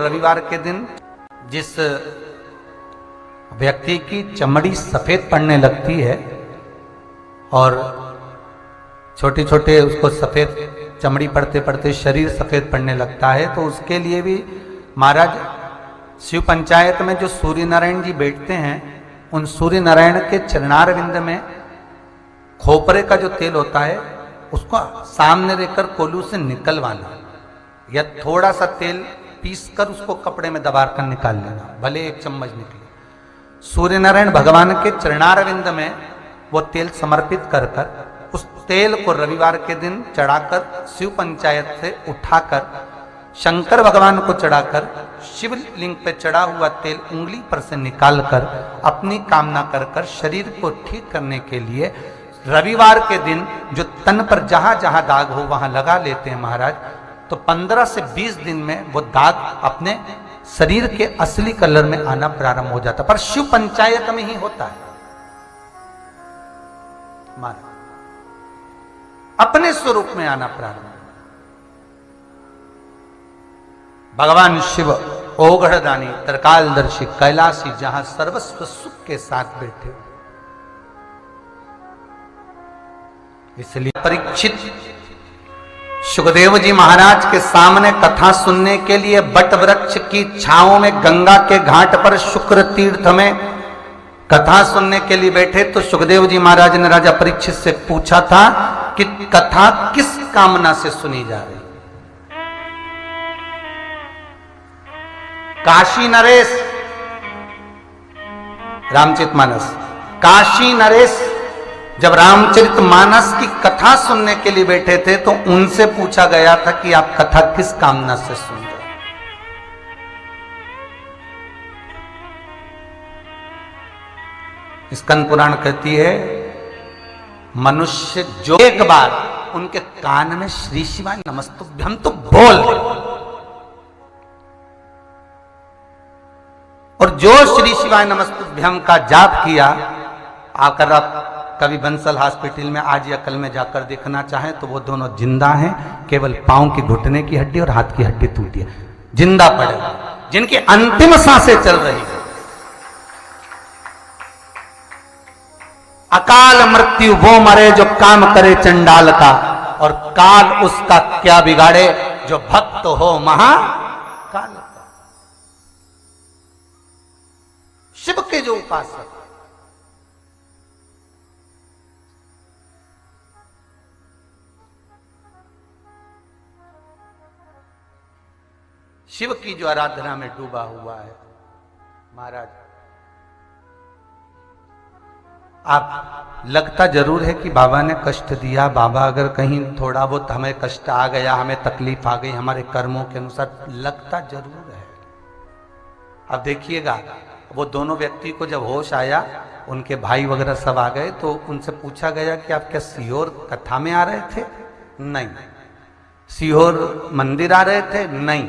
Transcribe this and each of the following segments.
रविवार के दिन जिस व्यक्ति की चमड़ी सफेद पड़ने लगती है और छोटे छोटे उसको सफेद चमड़ी पड़ते पड़ते शरीर सफेद पड़ने लगता है, तो उसके लिए भी महाराज शिव पंचायत में जो सूर्य नारायण जी बैठते हैं, उन सूर्य नारायण के चरणारविंद में खोपरे का जो तेल होता है उसको सामने रहकर कोलू से निकलवाना, या थोड़ा सा तेल पीस कर उसको कपड़े में दबा कर निकाल लेना, भले एक चम्मच निकले। सूर्य नारायण भगवान के चरणारविंद में वो तेल समर्पित कर कर उस तेल को रविवार के दिन चढ़ाकर शिव पंचायत से उठाकर शंकर भगवान को चढ़ाकर शिवलिंग पे चढ़ा हुआ तेल उंगली पर से निकालकर अपनी कामना कर कर शरीर को ठीक करने के लिए रविवार के दिन जो तन पर जहां जहां दाग हो वहां लगा लेते हैं महाराज, तो 15 से 20 दिन में वो दाग अपने शरीर के असली कलर में आना प्रारंभ हो जाता, पर शिव पंचायत में ही होता है महाराज, अपने स्वरूप में आना प्रारंभ। भगवान शिव ओघड़दानी त्रिकालदर्शी कैलाशी जहां सर्वस्व सुख के साथ बैठे, इसलिए परीक्षित सुखदेव जी महाराज के सामने कथा सुनने के लिए बट वृक्ष की छांव में गंगा के घाट पर शुक्र तीर्थ में कथा सुनने के लिए बैठे, तो सुखदेव जी महाराज ने राजा परीक्षित से पूछा था कि कथा किस कामना से सुनी जा रही। काशी नरेश, रामचरितमानस, काशी नरेश जब रामचरित मानस की कथा सुनने के लिए बैठे थे तो उनसे पूछा गया था कि आप कथा किस कामना से सुन रहे। स्कंद पुराण कहती है मनुष्य जो एक बार उनके कान में श्री शिवाय नमस्तुभ्यम तो बोल, और जो श्री शिवाय नमस्तुभ्यम का जाप किया, आकर आप कभी बंसल हॉस्पिटल में आज या कल में जाकर देखना चाहें तो वो दोनों जिंदा हैं, केवल पांव की घुटने की हड्डी और हाथ की हड्डी टूटी है, जिंदा पड़े, जिनकी अंतिम सांसें चल रही है। अकाल मृत्यु वो मरे जो काम करे चंडाल का, और काल उसका क्या बिगाड़े जो भक्त हो महाकाल का। शिव के जो उपासक, शिव की जो आराधना में डूबा हुआ है महाराज, आप लगता जरूर है कि बाबा ने कष्ट दिया, बाबा अगर कहीं थोड़ा बहुत हमें कष्ट आ गया, हमें तकलीफ आ गई हमारे कर्मों के अनुसार, लगता जरूर है। अब देखिएगा वो दोनों व्यक्ति को जब होश आया, उनके भाई वगैरह सब आ गए, तो उनसे पूछा गया कि आप क्या सीहोर कथा में आ रहे थे? नहीं। सीहोर मंदिर आ रहे थे? नहीं।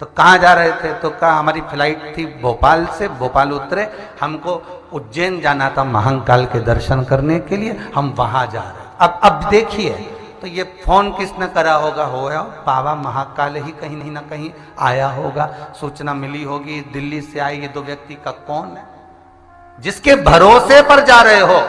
तो कहाँ जा रहे थे? तो कहा हमारी फ्लाइट थी भोपाल से, भोपाल उतरे, हमको उज्जैन जाना था महाकाल के दर्शन करने के लिए, हम वहां जा रहे। अब देखिए, तो ये फोन किसने करा होगा? होया बाबा महाकाल ही कहीं नहीं ना कहीं आया होगा, सूचना मिली होगी, दिल्ली से आए ये दो व्यक्ति का कौन है? जिसके भरोसे पर जा रहे हो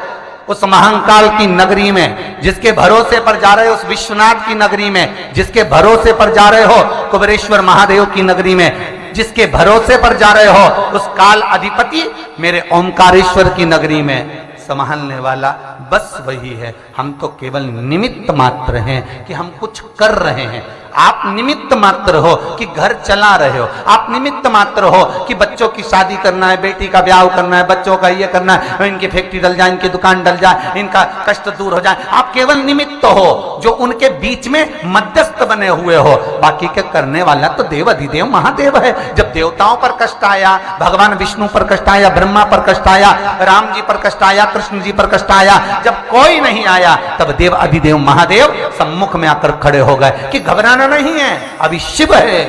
उस महाकाल की नगरी में, जिसके भरोसे पर जा रहे हो उस विश्वनाथ की नगरी में, जिसके भरोसे पर जा रहे हो कुबेरेश्वर महादेव की नगरी में, जिसके भरोसे पर जा रहे हो उस काल अधिपति मेरे ओमकारेश्वर की नगरी में, संभालने वाला बस वही है। हम तो केवल निमित्त मात्र हैं कि हम कुछ कर रहे हैं। आप निमित्त मात्र हो कि घर चला रहे हो, आप निमित्त मात्र हो कि बच्चों की शादी करना है, बेटी का ब्याह करना है, बच्चों का ये करना है, इनकी फैक्ट्री डल जाए, इनकी दुकान डल जाए, इनका कष्ट दूर हो जाए। आप केवल निमित्त हो जो उनके बीच में मध्यस्थ बने हुए हो, बाकी के करने वाला तो देव अधिदेव महादेव है। जब देवताओं पर कष्ट आया, भगवान विष्णु पर कष्ट आया, ब्रह्मा पर कष्ट आया, राम जी पर कष्ट आया, कृष्ण जी पर कष्ट आया, जब कोई नहीं आया तब देव अधिदेव महादेव सम्मुख में आकर खड़े हो गए कि घबराना नहीं है, अभी शिव है।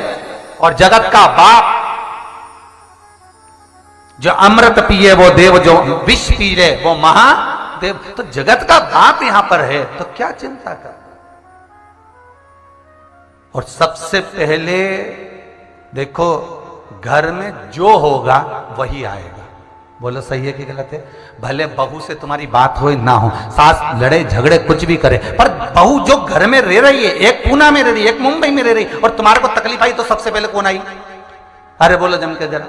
और जगत का बाप जो अमृत पिए वो देव, जो विष पी ले वो महादेव, तो जगत का बाप यहां पर है, तो क्या चिंता कर। और सबसे पहले देखो घर में जो होगा वही आएगा। बोलो सही है कि गलत है? भले बहू से तुम्हारी बात हो ना हो, सास लड़े झगड़े कुछ भी करे, पर बहू जो घर में रह रही है, एक पूना में रह रही है, एक मुंबई में रह रही, और तुम्हारे को तकलीफ आई तो सबसे पहले कौन आई? अरे बोलो जम के जरा,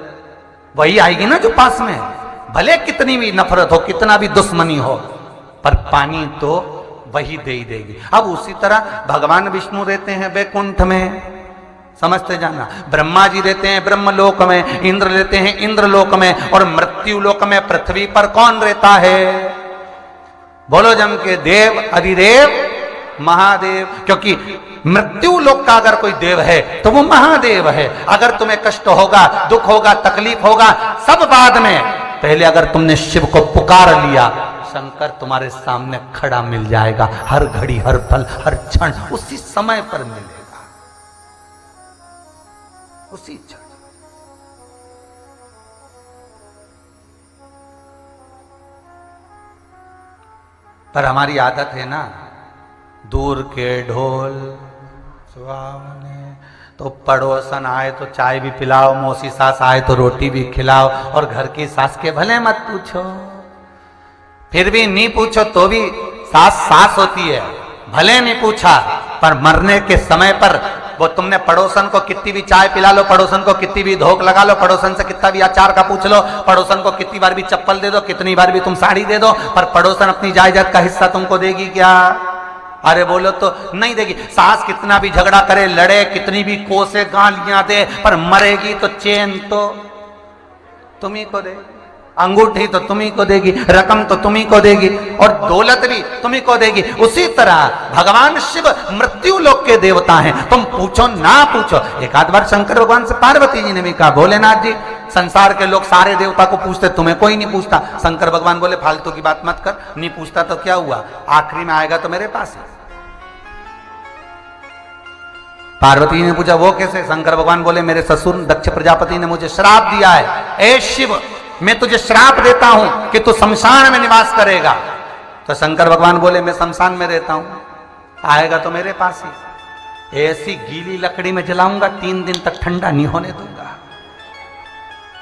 वही आएगी ना जो पास में है। भले कितनी भी नफरत हो, कितना भी दुश्मनी हो, पर पानी तो वही दे ही देगी। अब उसी तरह भगवान विष्णु रहते हैं वैकुंठ में, समझते जाना। ब्रह्मा जी रहते हैं ब्रह्मलोक में, इंद्र रहते हैं इंद्रलोक में, और मृत्यु लोक में पृथ्वी पर कौन रहता है? बोलो जम के, देव अधिदेव महादेव। क्योंकि मृत्यु लोक का अगर कोई देव है तो वो महादेव है। अगर तुम्हें कष्ट होगा, दुख होगा, तकलीफ होगा, सब बाद में, पहले अगर तुमने शिव को पुकार लिया, शंकर तुम्हारे सामने खड़ा मिल जाएगा। हर घड़ी, हर पल, हर क्षण उसी समय पर मिलेगा, उसी क्षण। पर हमारी आदत है ना, दूर के ढोल सुहावने, तो पड़ोसन आए तो चाय भी पिलाओ, मौसी सास आए तो रोटी भी खिलाओ, और घर की सास के भले मत पूछो। फिर भी नहीं पूछो तो भी सास सास होती है, भले नहीं पूछा, पर मरने के समय पर वो तुमने पड़ोसन को कितनी भी चाय पिला लो, पड़ोसन को कितनी भी धोख लगा लो, पड़ोसन से कितना भी अचार का पूछ लो, पड़ोसन को कितनी बार भी चप्पल दे दो, कितनी बार भी तुम साड़ी दे दो, पर पड़ोसन अपनी जायदाद का हिस्सा तुमको देगी क्या? अरे बोलो तो नहीं देगी। सास कितना भी झगड़ा करे, लड़े, कितनी भी कोसे गालियां दे, पर मरेगी तो चैन तो तुम्ही को देगी, अंगूठी तो तुम्ही को देगी, रकम तो तुम्ही को देगी, और दौलत भी तुम्ही को देगी। उसी तरह भगवान शिव मृत्यु लोक के देवता हैं। तुम पूछो ना पूछो। एक आध बार शंकर भगवान से पार्वती जी ने भी कहा, भोलेनाथ जी संसार के लोग सारे देवता को पूछते, तुम्हें कोई नहीं पूछता। शंकर भगवान बोले फालतू की बात मत कर, नहीं पूछता तो क्या हुआ, आखिरी में आएगा तो मेरे पास है। पार्वती जी ने पूछा वो कैसे? शंकर भगवान बोले मेरे ससुर दक्ष प्रजापति ने मुझे श्राप दिया है, ए शिव मैं तुझे श्राप देता हूं कि तू शमशान में निवास करेगा। तो शंकर भगवान बोले मैं शमशान में रहता हूं, आएगा तो मेरे पास ही। ऐसी गीली लकड़ी में जलाऊंगा, 3 दिन तक ठंडा नहीं होने दूंगा।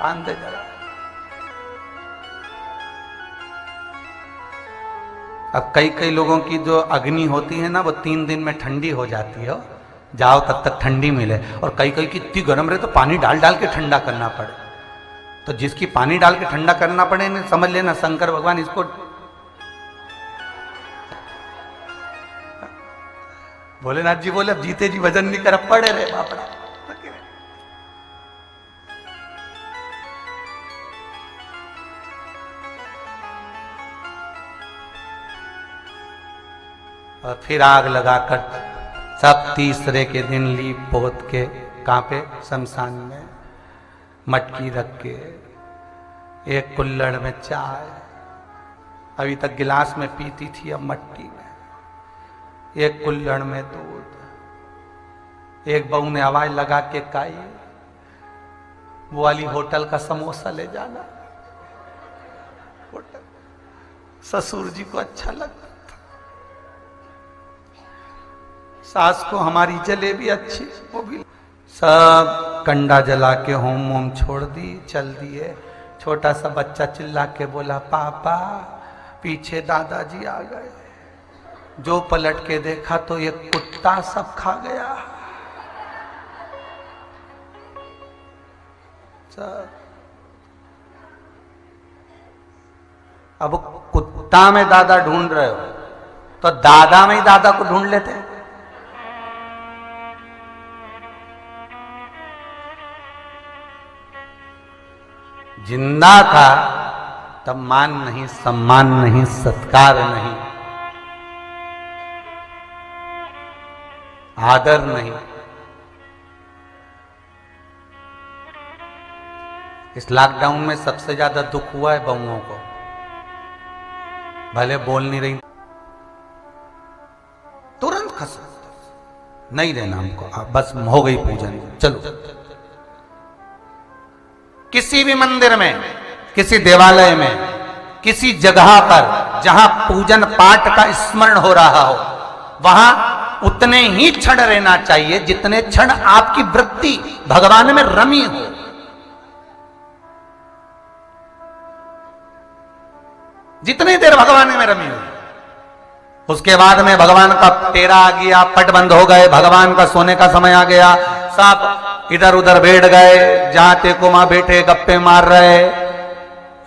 पान दे जरा। अब कई कई लोगों की जो अग्नि होती है ना, वो 3 दिन में ठंडी हो जाती है, जाओ तब तक ठंडी मिले। और कई कई की इतनी गर्म रहे तो पानी डाल डाल के ठंडा करना पड़े। तो जिसकी पानी डाल के ठंडा करना पड़े ना, समझ लेना शंकर भगवान इसको भोलेनाथ जी बोले अब जीते जी वजन नहीं कर, पड़े रहे बापड़ा। और फिर आग लगाकर सब तीसरे के दिन लीप पोत के, कहां पे? शमशान में मटकी रख के, एक कुल्हड़ में चाय, अभी तक गिलास में पीती थी, अब मट्टी में, एक कुल्हड़ में दूध। एक बहू ने आवाज लगा के कही, वो वाली होटल का समोसा ले जाना। होटल ससुर जी को अच्छा लगता था, सास को हमारी जलेबी अच्छी, वो भी सब कंडा जला के होम वोम छोड़ दी, चल दिए। छोटा सा बच्चा चिल्ला के बोला पापा, पीछे दादाजी आ गए। जो पलट के देखा तो ये कुत्ता सब खा गया। सब अब कुत्ता में दादा ढूंढ रहे हो तो दादा में ही दादा को ढूंढ लेते। जिंदा था तब मान नहीं, सम्मान नहीं, सत्कार नहीं, आदर नहीं। इस लॉकडाउन में सबसे ज्यादा दुख हुआ है बहुओं को। भले बोल नहीं रही, तुरंत खस नहीं रहना हमको, बस हो गई पूजन, चलो। किसी भी मंदिर में, किसी देवालय में, किसी जगह पर जहां पूजन पाठ का स्मरण हो रहा हो, वहां उतने ही क्षण रहना चाहिए जितने क्षण आपकी वृत्ति भगवान में रमी हो। जितनी देर भगवान में रमी हो, उसके बाद में भगवान का तेरा आ गया, पट बंद हो गए, भगवान का सोने का समय आ गया, सब इधर उधर बैठ गए, जहां तेको वहां बैठे गप्पे मार रहे,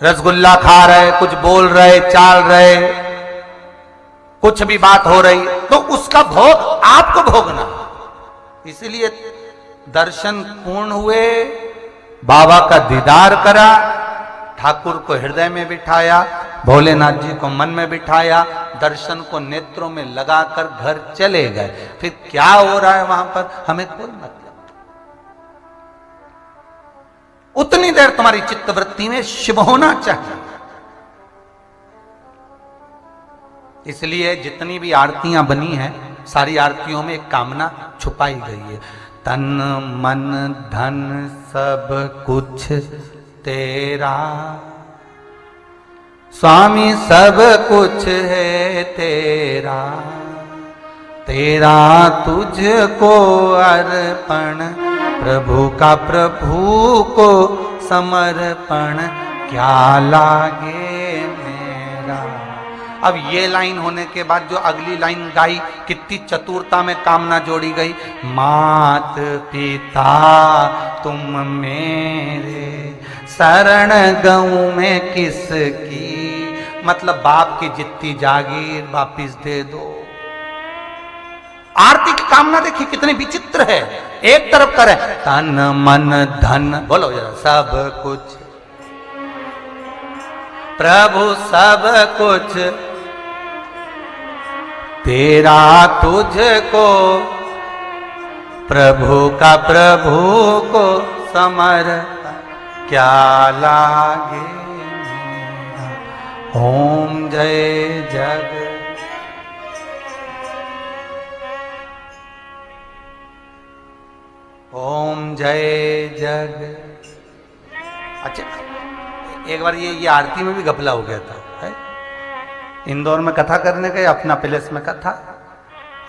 रसगुल्ला खा रहे, कुछ बोल रहे, चाल रहे, कुछ भी बात हो रही, तो उसका भोग आपको भोगना। इसलिए दर्शन पूर्ण हुए, बाबा का दीदार करा, ठाकुर को हृदय में बिठाया, भोलेनाथ जी को मन में बिठाया, दर्शन को नेत्रों में लगाकर घर चले गए। फिर क्या हो रहा है वहां पर हमें कोई मतलब। उतनी देर तुम्हारी चित्तवृत्ति में शिव होना चाहिए। इसलिए जितनी भी आरतियां बनी हैं, सारी आरतियों में एक कामना छुपाई गई है। तन मन धन सब कुछ तेरा, स्वामी सब कुछ है तेरा, तेरा तुझको अर्पण, प्रभु का प्रभु को समर्पण, क्या लागे मेरा। अब ये लाइन होने के बाद जो अगली लाइन गाई, कितनी चतुरता में कामना जोड़ी गई। मात पिता तुम मेरे, शरण गऊं में किसकी, मतलब बाप की जितनी जागीर वापिस दे दो। आरती की कामना देखिए कितनी विचित्र है। एक तरफ करे तन मन धन, बोलो जरा, सब कुछ प्रभु सब कुछ तेरा तुझको, प्रभु का प्रभु को समर्पण, क्या लागे मेरा। ओम जय जग, ओम जय जग। अच्छा, एक बार ये आरती में भी घपला हो गया था, है? इंदौर में कथा करने गए, अपना पैलेस में कथा,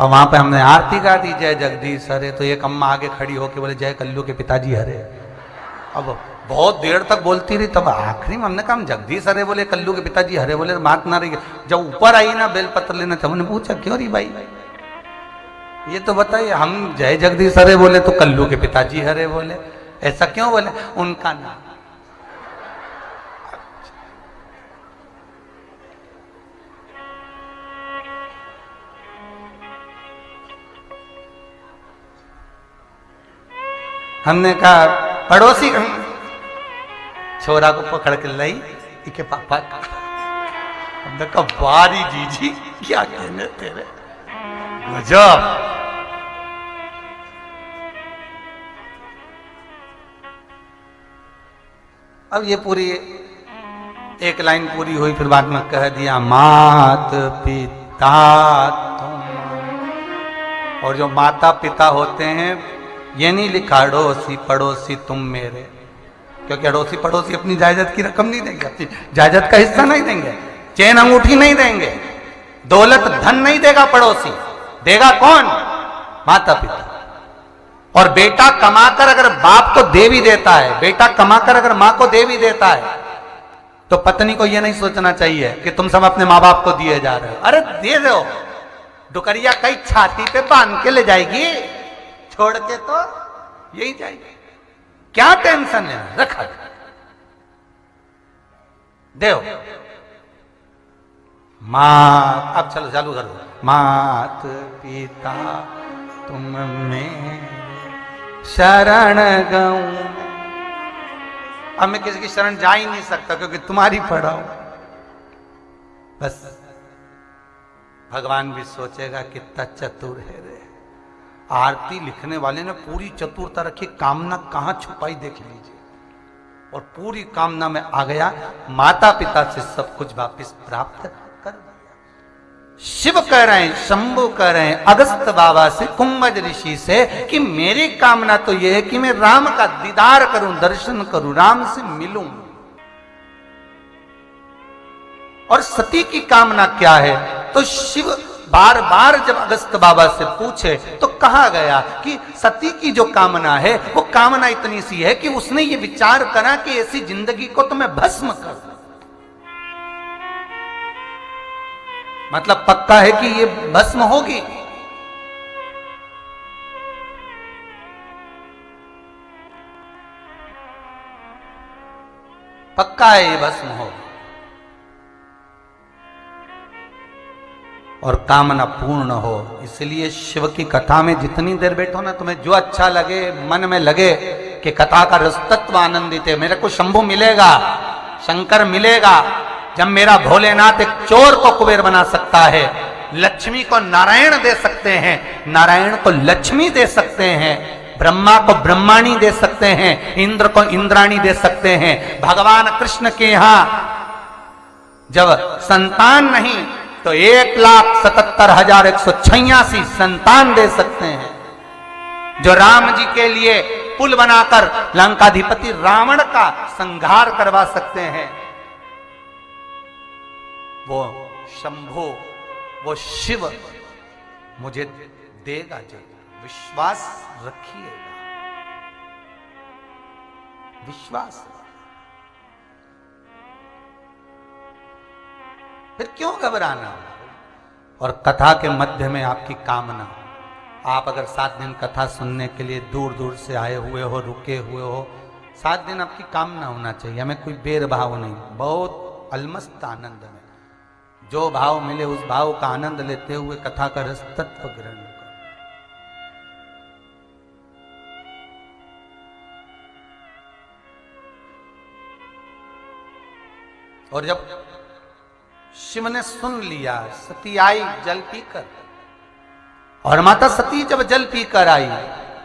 और वहां पे हमने आरती गा दी, जय जगदीश हरे। तो एक अम्मा आगे खड़ी होके बोले जय कल्लू के पिताजी हरे। अब बहुत देर तक बोलती रही, तब आखिरी में हमने कहा हम जगदीश हरे बोले, कल्लू के पिताजी हरे बोले, बात ना रही। जब ऊपर आई ना बेलपत्र लेना, तब हमने पूछा क्यों रही भाई, ये तो बताइए, हम जय जगदीश हरे बोले तो कल्लू के पिताजी हरे बोले, ऐसा क्यों बोले? उनका नाम। हमने कहा पड़ोसी, छोरा को पकड़ के लाई के पापा, हमने कहा बारी जीजी क्या कहने तेरे, गजब। अब ये पूरी एक लाइन पूरी हुई, फिर बाद में कह दिया मात पिता तुम। और जो माता पिता होते हैं, ये नहीं लिखा अड़ोसी पड़ोसी तुम मेरे, क्योंकि अड़ोसी पड़ोसी अपनी जायदाद की रकम नहीं देंगे, अपनी जायदाद का हिस्सा नहीं देंगे, चैन अंगूठी नहीं देंगे, दौलत धन नहीं देगा पड़ोसी, देगा कौन? माता पिता। और बेटा कमाकर अगर बाप को दे भी देता है, बेटा कमाकर अगर मां को दे भी देता है, तो पत्नी को यह नहीं सोचना चाहिए कि तुम सब अपने माँ बाप को दिए जा रहे हो। अरे दे दो, डुकरिया कई छाती पे बांध के ले जाएगी, छोड़ के तो यही जाएगी, क्या टेंशन है, रखा देव। माँ, अब चलो चालू करो। मात पिता तुम मेरे, शरण गऊं। अब मैं किसी की शरण जा ही नहीं सकता, क्योंकि तुम्हारी पढ़ा हूं। बस भगवान भी सोचेगा कितना चतुर है रे। आरती लिखने वाले ने पूरी चतुरता रखी, कामना कहां छुपाई देख लीजिए, और पूरी कामना में आ गया, माता पिता से सब कुछ वापिस प्राप्त कर दिया। शिव कह रहे हैं, शंभु कह रहे हैं अगस्त बाबा से, कुंभज ऋषि से, कि मेरी कामना तो यह है कि मैं राम का दीदार करूं, दर्शन करूं, राम से मिलूं। और सती की कामना क्या है? तो शिव बार बार जब अगस्त बाबा से पूछे तो कहा गया कि सती की जो कामना है वो कामना इतनी सी है कि उसने ये विचार करा कि ऐसी जिंदगी को तो मैं भस्म कर, मतलब पक्का है कि ये भस्म होगी। पक्का है ये भस्म हो, और कामना पूर्ण हो। इसलिए शिव की कथा में जितनी देर बैठो ना, तुम्हें जो अच्छा लगे, मन में लगे कि कथा का रसतत्व आनंदित है, मेरे को शंभु मिलेगा, शंकर मिलेगा। जब मेरा भोलेनाथ एक चोर को कुबेर बना सकता है, लक्ष्मी को नारायण दे सकते हैं, नारायण को लक्ष्मी दे सकते हैं, ब्रह्मा को ब्रह्माणी दे सकते हैं, इंद्र को इंद्राणी दे सकते हैं। भगवान कृष्ण के यहां जब संतान नहीं तो 1,77,186 संतान दे सकते हैं। जो राम जी के लिए पुल बनाकर लंकाधिपति रावण का संहार करवा सकते हैं, वो शंभो, वो शिव मुझे देगा। जरूर विश्वास रखिएगा, विश्वास। फिर क्यों घबराना? और कथा के मध्य में आपकी कामना, आप अगर 7 दिन कथा सुनने के लिए दूर दूर से आए हुए हो, रुके हुए हो, 7 दिन आपकी कामना होना चाहिए। हमें कोई बेरभाव नहीं, बहुत अलमस्त आनंद में जो भाव मिले उस भाव का आनंद लेते हुए कथा का रस तत्व ग्रहण करो। और जब शिव ने सुन लिया, सती आई जल पीकर, और माता सती जब जल पीकर आई,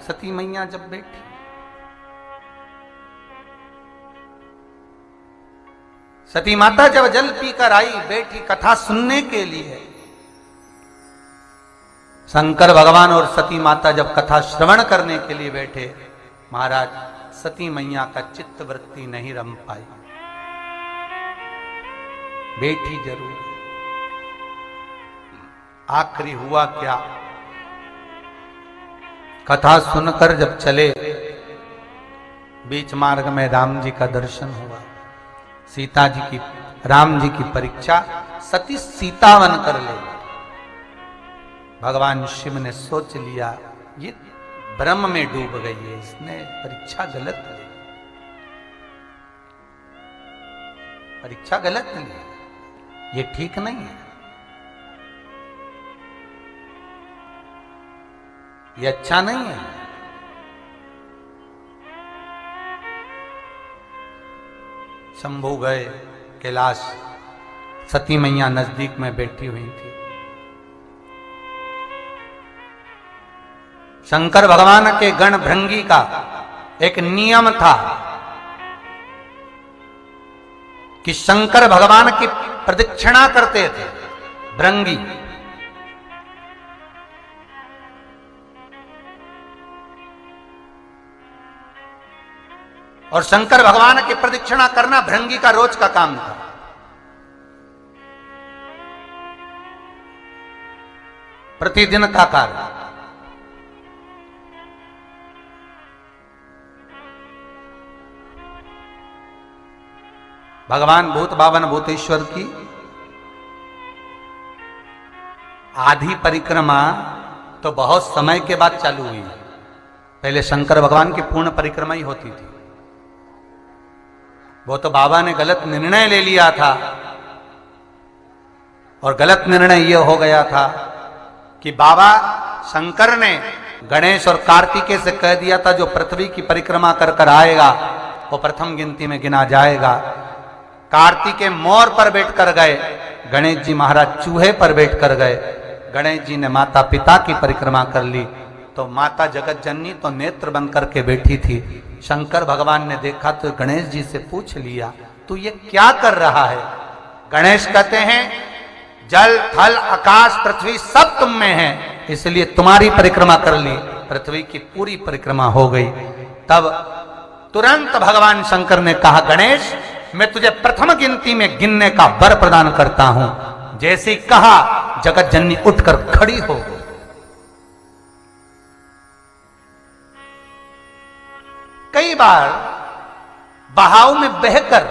सती मैया जब बैठी, सती माता जब जल पीकर आई, बैठी कथा सुनने के लिए, शंकर भगवान और सती माता जब कथा श्रवण करने के लिए बैठे, महाराज सती मैया का चित्त वृत्ति नहीं रम पाई। बैठी जरूर, आखिरी हुआ क्या, कथा सुनकर जब चले, बीच मार्ग में राम जी का दर्शन हुआ, सीता जी की, राम जी की परीक्षा सती सीतावन कर ले। भगवान शिव ने सोच लिया ये ब्रह्म में डूब गई है, इसने परीक्षा गलत ली, परीक्षा गलत ली, ये ठीक नहीं है, ये अच्छा नहीं है। शंभू गए कैलाश, सती मैया नजदीक में बैठी हुई थी। शंकर भगवान के गण भृंगी का एक नियम था कि शंकर भगवान की प्रदक्षिणा करते थे भृंगी, और शंकर भगवान की प्रदक्षिणा करना भृंगी का रोज का काम था। प्रतिदिन का कार्य। भगवान भूत बावन भूतेश्वर की आधी परिक्रमा तो बहुत समय के बाद चालू हुई। पहले शंकर भगवान की पूर्ण परिक्रमा ही होती थी। वो तो बाबा ने गलत निर्णय ले लिया था, और गलत निर्णय यह हो गया था कि बाबा शंकर ने गणेश और कार्तिकेय से कह दिया था जो पृथ्वी की परिक्रमा कर कर आएगा वो प्रथम गिनती में गिना जाएगा। कार्तिकेय मोर पर बैठ कर गए, गणेश जी महाराज चूहे पर बैठ कर गए। गणेश जी ने माता पिता की परिक्रमा कर ली, तो माता जगत जननी तो नेत्र बंद करके बैठी थी। शंकर भगवान ने देखा तो गणेश जी से पूछ लिया तू ये क्या कर रहा है? गणेश कहते हैं जल थल आकाश पृथ्वी सब तुम में है, इसलिए तुम्हारी परिक्रमा कर ली। पृथ्वी की पूरी परिक्रमा हो गई। तब तुरंत भगवान शंकर ने कहा गणेश मैं तुझे प्रथम गिनती में गिनने का वर प्रदान करता हूं। जैसे कहा जगत जननी उठकर खड़ी हो गई। कई बार बहाव में बहकर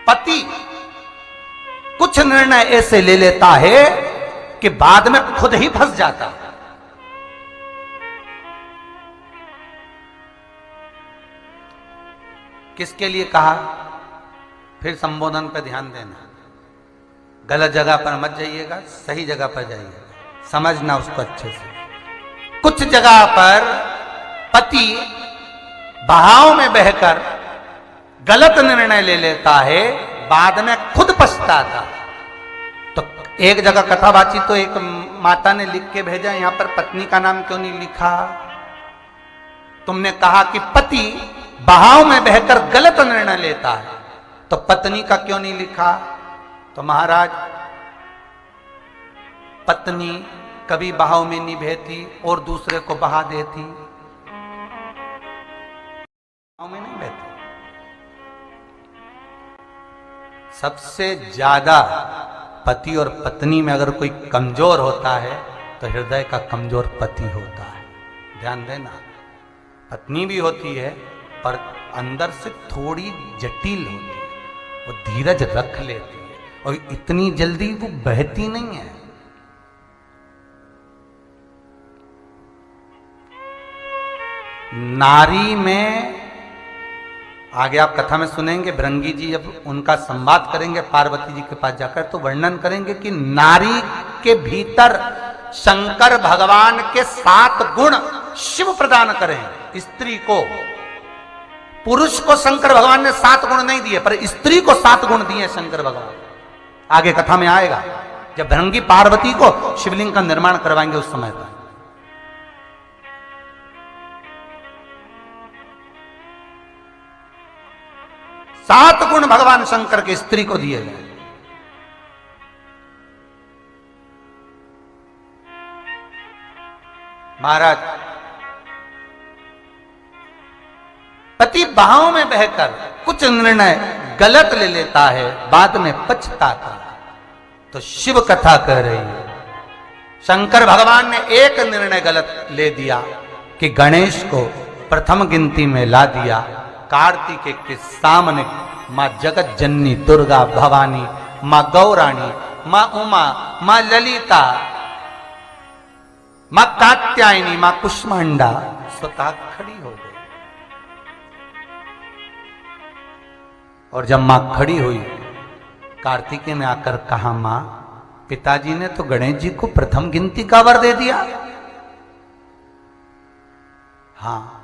पति कुछ निर्णय ऐसे ले लेता है कि बाद में खुद ही फंस जाता है। किसके लिए कहा, फिर संबोधन पर ध्यान देना, गलत जगह पर मत जाइएगा, सही जगह पर जाइएगा, समझना उसको अच्छे से। कुछ जगह पर पति बहाव में बहकर गलत निर्णय ले लेता है, बाद में खुद पछताता। तो एक जगह कथावाची तो एक माता ने लिख के भेजा, यहां पर पत्नी का नाम क्यों नहीं लिखा? तुमने कहा कि पति बहाव में बहकर गलत निर्णय लेता है, तो पत्नी का क्यों नहीं लिखा? तो महाराज, पत्नी कभी बहाव में नहीं बहती और दूसरे को बहा देती, बहाव में नहीं बहती। सबसे ज्यादा पति और पत्नी में अगर कोई कमजोर होता है तो हृदय का कमजोर पति होता है। ध्यान देना, पत्नी भी होती है पर अंदर से थोड़ी जटिल होती है, वो धीरज रख लेती है और इतनी जल्दी वो बहती नहीं है। नारी में आगे आप कथा में सुनेंगे, भृंगी जी जब उनका संवाद करेंगे पार्वती जी के पास जाकर, तो वर्णन करेंगे कि नारी के भीतर शंकर भगवान के 7 गुण शिव प्रदान करें स्त्री को। पुरुष को शंकर भगवान ने 7 गुण नहीं दिए, पर स्त्री को 7 गुण दिए शंकर भगवान। आगे कथा में आएगा जब भृंगी पार्वती को शिवलिंग का निर्माण करवाएंगे उस समय पर। सात गुण भगवान शंकर के स्त्री को दिए गए। महाराज, पति बहाव में बहकर कुछ निर्णय गलत ले लेता है, बाद में पछताता है, तो शिव कथा कह रही है शंकर भगवान ने एक निर्णय गलत ले दिया कि गणेश को प्रथम गिनती में ला दिया। कार्तिकेय के सामने मां जगत जननी दुर्गा भवानी, मां गौराणी, मां उमा, मां ललिता, मां कात्यायनी, मां कुष्मांडा स्वतः खड़ी हो गई। और जब मां खड़ी हुई, कार्तिकेय ने आकर कहा, मां, पिताजी ने तो गणेश जी को प्रथम गिनती का वर दे दिया। हाँ,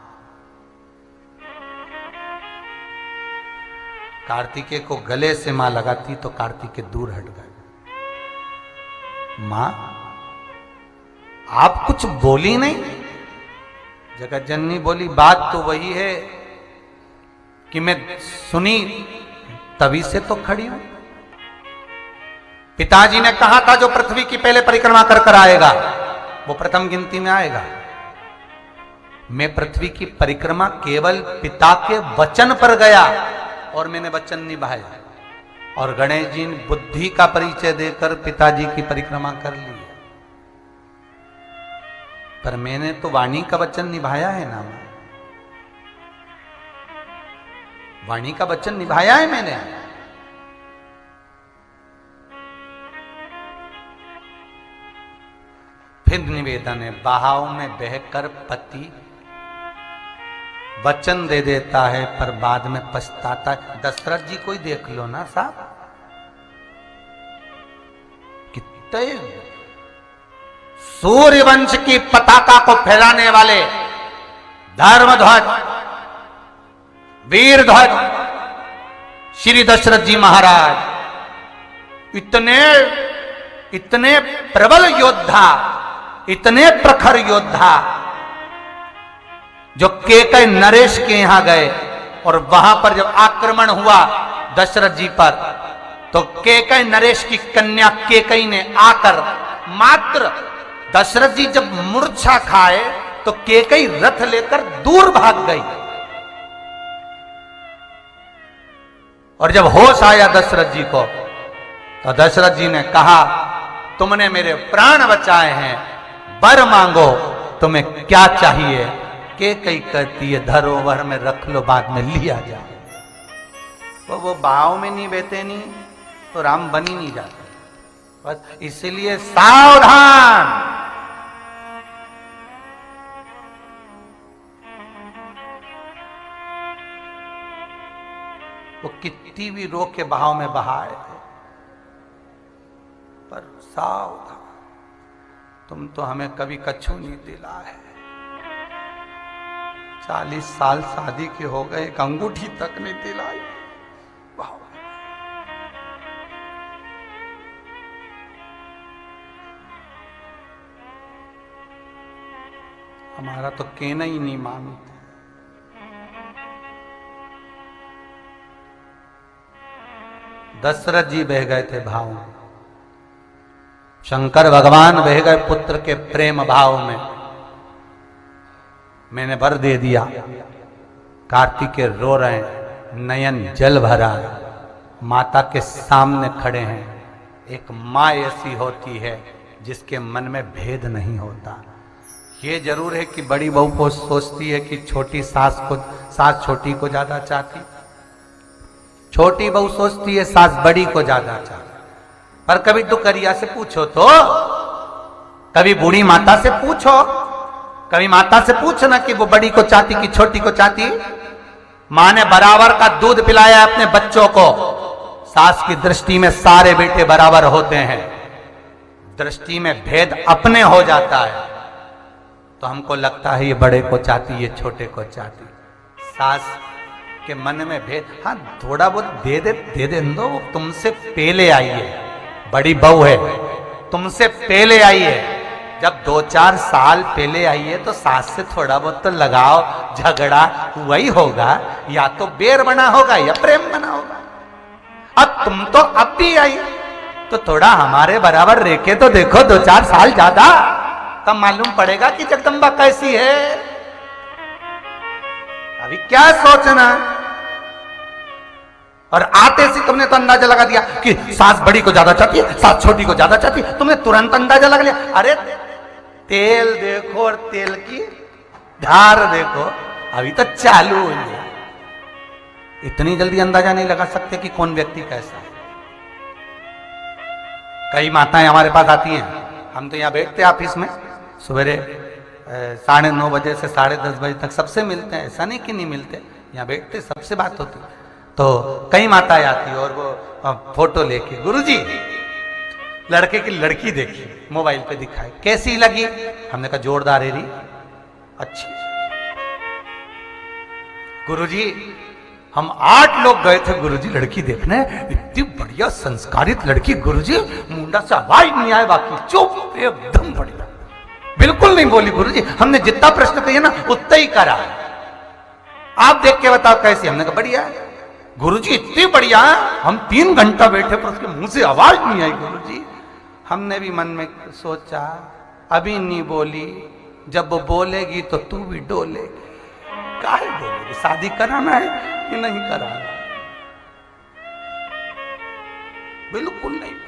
कार्तिकेय को गले से मां लगाती तो कार्तिकेय दूर हट गए। मां, आप कुछ बोली नहीं? जगत जननी बोली, बात तो वही है कि मैं सुनी तभी से तो खड़ी हूं। पिताजी ने कहा था जो पृथ्वी की पहले परिक्रमा कर कर आएगा वो प्रथम गिनती में आएगा। मैं पृथ्वी की परिक्रमा केवल पिता के वचन पर गया और मैंने वचन निभाया, और गणेश जी ने बुद्धि का परिचय देकर पिताजी की परिक्रमा कर ली, पर मैंने तो वाणी का वचन निभाया है ना। वाणी का वचन निभाया है मैंने। फिर निवेदन है, बहाव में बहकर पति वचन दे देता है पर बाद में पछताता है। दशरथ जी को ही देख लो ना साहब, कितने सूर्यवंश की पताका को फैलाने वाले धर्मध्वज, वीर ध्वज श्री दशरथ जी महाराज इतने प्रबल योद्धा, इतने प्रखर योद्धा, जो केकई नरेश के यहां गए और वहां पर जब आक्रमण हुआ दशरथ जी पर, तो केकई नरेश की कन्या केकई ने आकर मात्र दशरथ जी जब मूर्छा खाए तो केकई रथ लेकर दूर भाग गई, और जब होश आया दशरथ जी को तो दशरथ जी ने कहा, तुमने मेरे प्राण बचाए हैं, वर मांगो, तुम्हें क्या चाहिए? कई कहती है, धरोहर में रख लो, बाद में लिया जाए। वो भाव में नहीं बैठे नहीं तो राम बन ही नहीं जाते। बस इसलिए सावधान। वो कितनी भी रो के बहाव में बहाए थे, पर सावधान, तुम तो हमें कभी कछु नहीं दिला है। 40 साल शादी के हो गए, एक अंगूठी तक नहीं दिलाई। हमारा तो कहना ही नहीं मानते। दशरथ जी बह गए थे भाव में, शंकर भगवान बह गए पुत्र के प्रेम भाव में। मैंने वर दे दिया, कार्तिकेय रो रहे हैं, नयन जल भरा, माता के सामने खड़े हैं। एक माँ ऐसी होती है जिसके मन में भेद नहीं होता। ये जरूर है कि बड़ी बहू को सोचती है कि छोटी सास छोटी को ज्यादा चाहती, छोटी बहू सोचती है सास बड़ी को ज्यादा चाहती। पर कभी दुकरिया से पूछो तो, कभी बूढ़ी माता से पूछो, कभी माता से पूछना कि वो बड़ी को चाहती कि छोटी को चाहती। मां ने बराबर का दूध पिलाया अपने बच्चों को। सास की दृष्टि में सारे बेटे बराबर होते हैं, दृष्टि में भेद अपने हो जाता है। तो हमको लगता है ये बड़े को चाहती, ये छोटे को चाहती। सास के मन में भेद, हाँ थोड़ा बहुत दे दो, तुमसे पहले आई है, बड़ी बहू है, तुमसे पहले आई है। जब 2-4 साल पहले आई है तो सास से थोड़ा बहुत तो लगाव झगड़ा हुआ ही होगा, या तो बैर बना होगा या प्रेम बना होगा। अब तुम तो अब भी आई, तो थोड़ा हमारे बराबर रेखे तो देखो, 2-4 साल ज्यादा, तब मालूम पड़ेगा कि जगदम्बा कैसी है। अभी क्या सोचना। और आते से तुमने तो अंदाजा लगा दिया कि सास बड़ी को ज्यादा चाहती है, सास छोटी को ज्यादा चाहती है, तुमने तुरंत अंदाजा लगा लिया। अरे तेल देखो और तेल की धार देखो, अभी तो चालू हुई है। इतनी जल्दी अंदाजा नहीं लगा सकते कि कौन व्यक्ति कैसा है। कई माताएं हमारे पास आती हैं, हम तो यहाँ बैठते हैं ऑफिस में, सवेरे 9:30 बजे से 10:30 बजे तक सबसे मिलते हैं। ऐसा नहीं कि नहीं मिलते, यहाँ बैठते सबसे बात होती। तो कई माताएं आती और वो फोटो लेके, गुरुजी लड़के की लड़की देखी, मोबाइल पे दिखाई, कैसी लगी? हमने कहा जोरदार है री, अच्छी। गुरुजी हम 8 लोग गए थे गुरुजी लड़की देखने, इतनी बढ़िया संस्कारित लड़की गुरुजी, मुंडा से आवाज नहीं आए, बाकी चुप, एकदम बढ़िया, बिल्कुल नहीं बोली गुरुजी। हमने जितना प्रश्न किया ना उतना ही करा, आप देख के बताओ कैसी? हमने कहा बढ़िया है। गुरुजी इतनी बढ़िया, हम 3 घंटा बैठे पर उसके मुंह से आवाज नहीं आई गुरुजी। हमने भी मन में सोचा, अभी नहीं बोली, जब वो बोलेगी तो तू भी डोलेगी। काहे बोलेगी? शादी कराना है कि नहीं कराना? बिल्कुल नहीं बोली।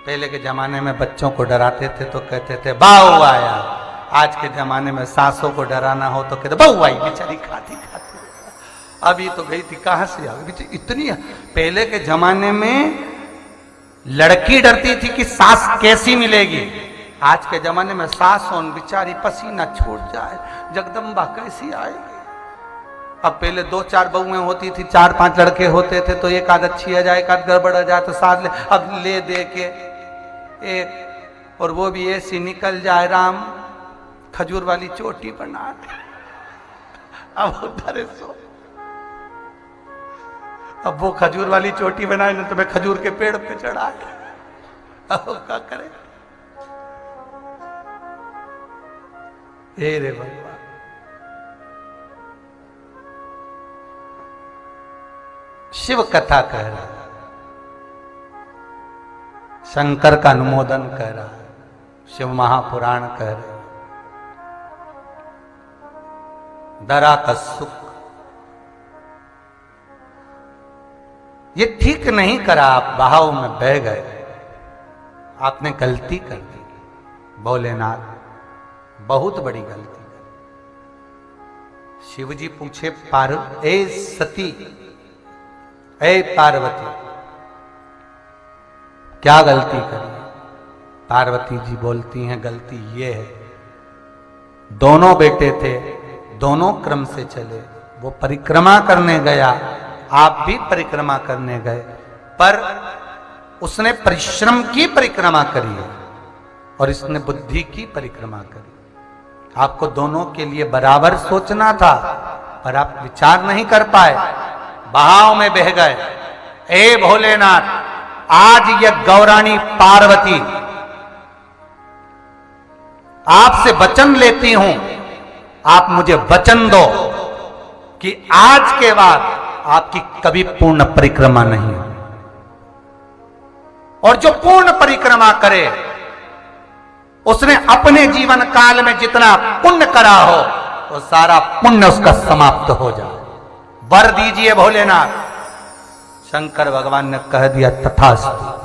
पहले के जमाने में बच्चों को डराते थे तो कहते थे बहू आया। आज के जमाने में सासों को डराना हो तो कहते बहू आई, बेचारी खाती खाती। अभी तो गई थी, कहां से आ गई? इतनी पहले के जमाने में लड़की डरती थी कि सास कैसी मिलेगी। आज के जमाने में सास होन बेचारी पसीना छूट जाए, जगदम्बा कैसी आएगी। अब पहले 2-4 बहुएं होती थी, 4-5 लड़के होते थे, तो एक आध अच्छी आ जाए, एक आध गड़बड़ आ जाए तो साथ ले। अब ले दे के एक, और वो भी ऐसी निकल जाए, राम खजूर वाली चोटी बना दे। अब उधर सो, अब वो खजूर वाली चोटी बनाए ना तो मैं खजूर के पेड़ पे चढ़ा के, अब क्या करे? हे रे भगवान। शिव कथा कह रहा, शंकर का अनुमोदन कर रहा है, शिव महापुराण कह रहे, दरा का सुख। ये ठीक नहीं करा, आप बहाव में बह गए, आपने गलती कर दी भोलेनाथ, बहुत बड़ी गलती। शिव जी पूछे ए सती, ए पार्वती, क्या गलती करी? पार्वती जी बोलती हैं गलती ये है, दोनों बेटे थे, दोनों क्रम से चले, वो परिक्रमा करने गया, आप भी परिक्रमा करने गए, पर उसने परिश्रम की परिक्रमा करी है और इसने बुद्धि की परिक्रमा करी। आपको दोनों के लिए बराबर सोचना था, पर आप विचार नहीं कर पाए, बहाव में बह गए। ए भोलेनाथ, आज यह गौराणी पार्वती आपसे वचन लेती हूं, आप मुझे वचन दो कि आज के बाद आपकी कभी पूर्ण परिक्रमा नहीं हो, और जो पूर्ण परिक्रमा करे उसने अपने जीवन काल में जितना पुण्य करा हो वो सारा पुण्य उसका समाप्त हो जाए। वर दीजिए भोलेनाथ। शंकर भगवान ने कह दिया तथास्तु।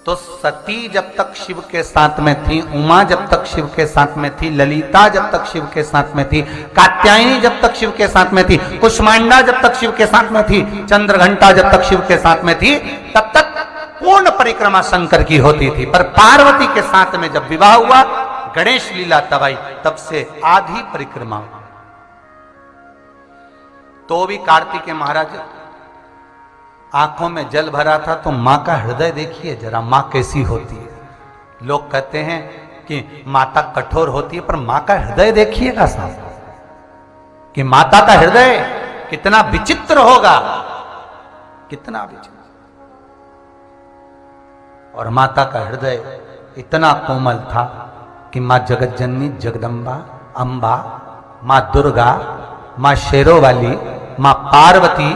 तो सती जब तक शिव के साथ में थी, उमा जब तक शिव के साथ में थी, ललिता जब तक शिव के साथ में थी, कात्यायनी जब तक शिव के साथ में थी, कुष्मांडा जब तक शिव के साथ में थी, चंद्रघंटा जब तक शिव के साथ में थी, तब तक पूर्ण परिक्रमा शंकर की होती थी। पर पार्वती के साथ में जब विवाह हुआ, गणेश लीला तब आई, तब से आधी परिक्रमा। तो भी कार्तिकेय महाराज आंखों में जल भरा था। तो मां का हृदय देखिए जरा, मां कैसी होती है। लोग कहते हैं कि माता कठोर होती है, पर मां का हृदय देखिएगा साहब, कि माता का हृदय कितना विचित्र होगा, कितना विचित्र। और माता का हृदय इतना कोमल था कि मां जगत जननी जगदम्बा, अंबा, मां दुर्गा, मां शेरों वाली, मां पार्वती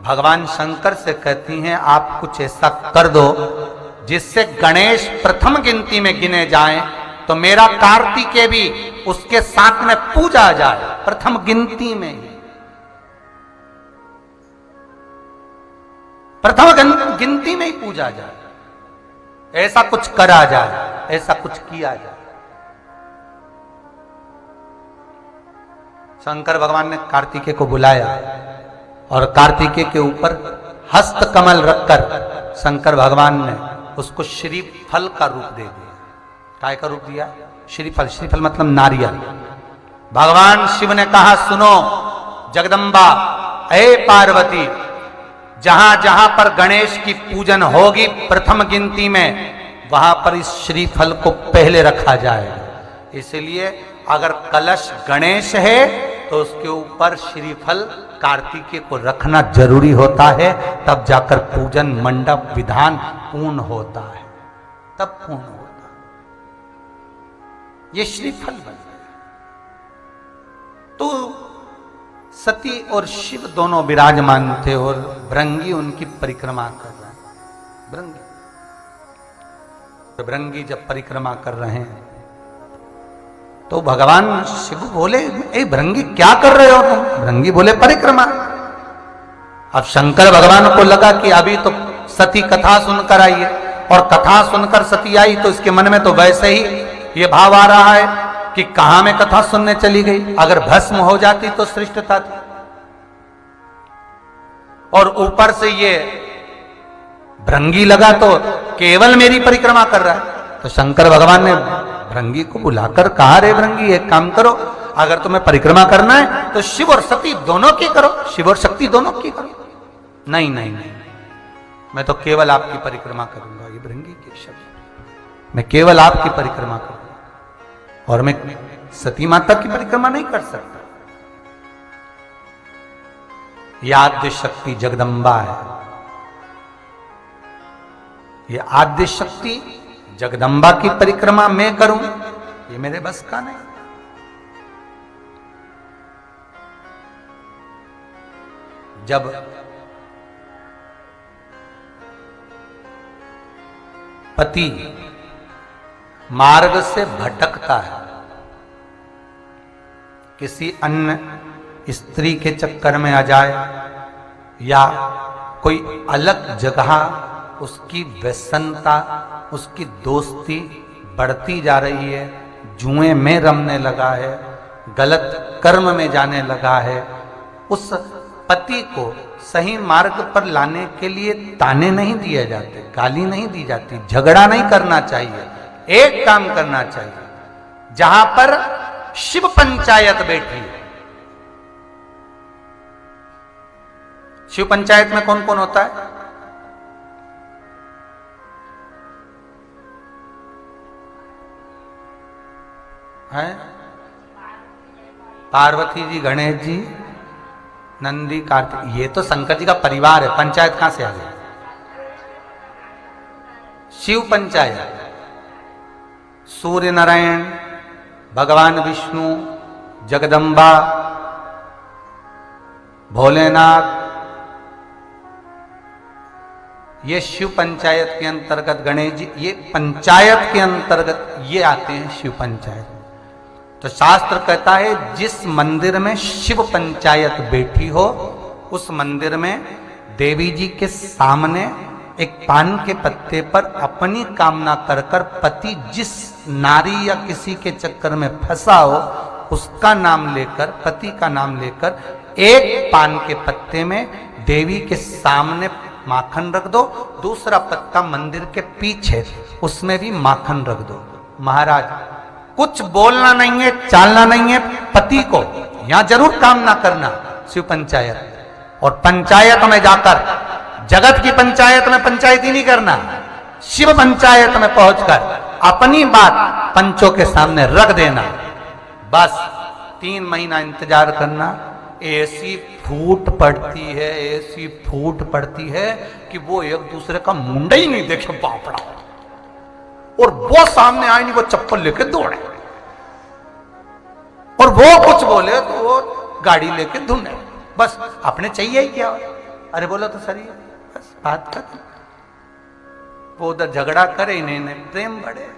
भगवान शंकर से कहती हैं आप कुछ ऐसा कर दो जिससे गणेश प्रथम गिनती में गिने जाएं, तो मेरा कार्तिकेय भी उसके साथ में पूजा जाए, प्रथम गिनती में, प्रथम गिनती में ही पूजा जाए। ऐसा कुछ करा जाए, ऐसा कुछ किया जाए। शंकर भगवान ने कार्तिकेय को बुलाया और कार्तिकेय के ऊपर हस्त कमल रखकर शंकर भगवान ने उसको श्रीफल का रूप दे दिया। काय का रूप दिया? श्रीफल। श्रीफल मतलब नारियल। भगवान शिव ने कहा सुनो जगदम्बा, हे पार्वती, जहां जहां पर गणेश की पूजन होगी प्रथम गिनती में, वहां पर इस श्रीफल को पहले रखा जाएगा। इसलिए अगर कलश गणेश है तो उसके ऊपर श्रीफल कार्तिकेय को रखना जरूरी होता है, तब जाकर पूजन मंडप विधान पूर्ण होता है, तब पूर्ण होता है। ये श्रीफल बन गया। तो सती और शिव दोनों विराजमान थे और भृंगी उनकी परिक्रमा कर रहे हैं। भृंगी जब परिक्रमा कर रहे हैं तो भगवान शिव बोले ए भृंगी क्या कर रहे हो तुम? भृंगी बोले परिक्रमा। अब शंकर भगवान को लगा कि अभी तो सती कथा सुनकर आई है, और कथा सुनकर सती आई तो इसके मन में तो वैसे ही ये भाव आ रहा है कि कहां में कथा सुनने चली गई, अगर भस्म हो जाती तो श्रेष्ठता थी। और ऊपर से ये भृंगी लगा तो केवल मेरी परिक्रमा कर रहा है। तो शंकर भगवान ने भृंगी को बुलाकर कहा, रे भृंगी एक काम करो, अगर तुम्हें परिक्रमा करना है तो शिव और सती दोनों की करो, शिव और शक्ति दोनों की करो। नहीं नहीं नहीं, मैं तो केवल आपकी परिक्रमा करूंगा। ये भृंगी के शब्द, मैं केवल आपकी परिक्रमा करूंगा और मैं सती माता की परिक्रमा नहीं कर सकता। यह आद्य शक्ति जगदम्बा है, ये आद्य शक्ति जगदम्बा की परिक्रमा मैं करूं, ये मेरे बस का नहीं। जब पति मार्ग से भटकता है, किसी अन्य स्त्री के चक्कर में आ जाए या कोई अलग जगह उसकी व्यसनता, उसकी दोस्ती बढ़ती जा रही है, जुए में रमने लगा है, गलत कर्म में जाने लगा है, उस पति को सही मार्ग पर लाने के लिए ताने नहीं दिए जाते, गाली नहीं दी जाती, झगड़ा नहीं करना चाहिए। एक काम करना चाहिए, जहां पर शिव पंचायत बैठी है। शिव पंचायत में कौन कौन होता है? हैं? पार्वती जी, गणेश जी, नंदी, कार्तिक, ये तो शंकर जी का परिवार है। पंचायत कहां से आ गई? शिव पंचायत, सूर्य नारायण, भगवान विष्णु, जगदम्बा, भोलेनाथ, ये शिव पंचायत के अंतर्गत, गणेश जी, ये पंचायत के अंतर्गत ये आते हैं शिव पंचायत। तो शास्त्र कहता है जिस मंदिर में शिव पंचायत बैठी हो, उस मंदिर में देवी जी के सामने एक पान के पत्ते पर अपनी कामना कर कर पति जिस नारी या किसी के चक्कर में फंसा हो, उसका नाम लेकर, पति का नाम लेकर, एक पान के पत्ते में देवी के सामने माखन रख दो, दूसरा पत्ता मंदिर के पीछे, उसमें भी माखन रख दो। महाराज, कुछ बोलना नहीं है, चालना नहीं है, पति को यहां जरूर कामना करना शिव पंचायत। और पंचायत में जाकर, जगत की पंचायत में पंचायत ही नहीं करना, शिव पंचायत में पहुंचकर अपनी बात पंचों के सामने रख देना। बस 3 महीना इंतजार करना। ऐसी फूट पड़ती है, ऐसी फूट पड़ती है कि वो एक दूसरे का मुंडा ही नहीं देखे, बापड़ा, और वो सामने आए नहीं, वो चप्पल लेके दौड़े, और वो कुछ बोले तो वो गाड़ी लेके धुने। बस अपने चाहिए ही क्या? अरे बोला तो सही है, बस बात खत्म। वो उधर झगड़ा करे, इन्हें प्रेम बढ़े।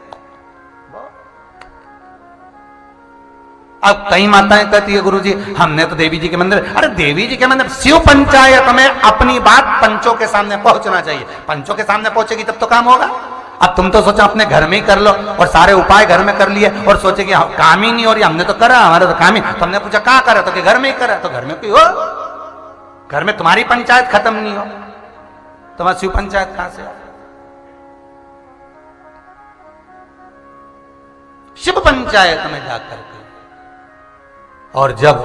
अब कई माताएं कहती है गुरुजी हमने तो देवी जी के मंदिर, अरे देवी जी के मंदिर, शिव पंचायत में अपनी बात पंचों के सामने पहुंचना चाहिए। पंचों के सामने पहुंचेगी तब तो काम होगा। अब तुम तो सोचा अपने घर में ही कर लो, और सारे उपाय घर में कर लिए, और सोचे कि काम ही नहीं हो रही, हमने तो करा, हमारा तो काम ही। तो हमने पूछा कहां करा? तो कि घर में ही करा। तो घर में कोई हो, घर में तुम्हारी पंचायत खत्म नहीं हो, तुम्हारी शिव पंचायत कहां से? शिव पंचायत में जाकर के, और जब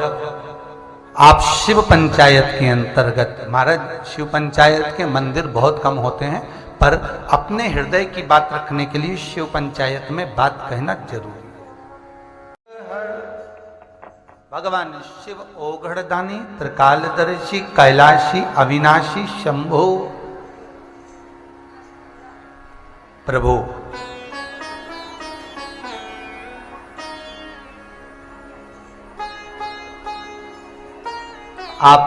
आप शिव पंचायत के अंतर्गत, महाराज शिव पंचायत के मंदिर बहुत कम होते हैं, पर अपने हृदय की बात रखने के लिए शिव पंचायत में बात कहना जरूरी है। भगवान शिव ओघड़दानी, त्रिकालदर्शी, कैलाशी, अविनाशी, शंभो प्रभु। आप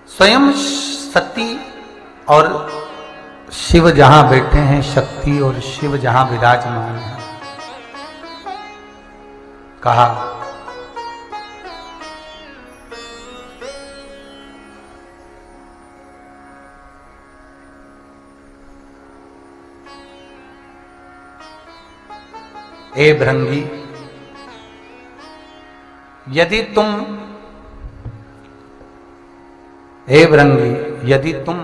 स्वयं सती और शिव जहां बैठे हैं, शक्ति और शिव जहां विराजमान है, कहा ए भृंगी, यदि तुम, हे भृंगी, यदि तुम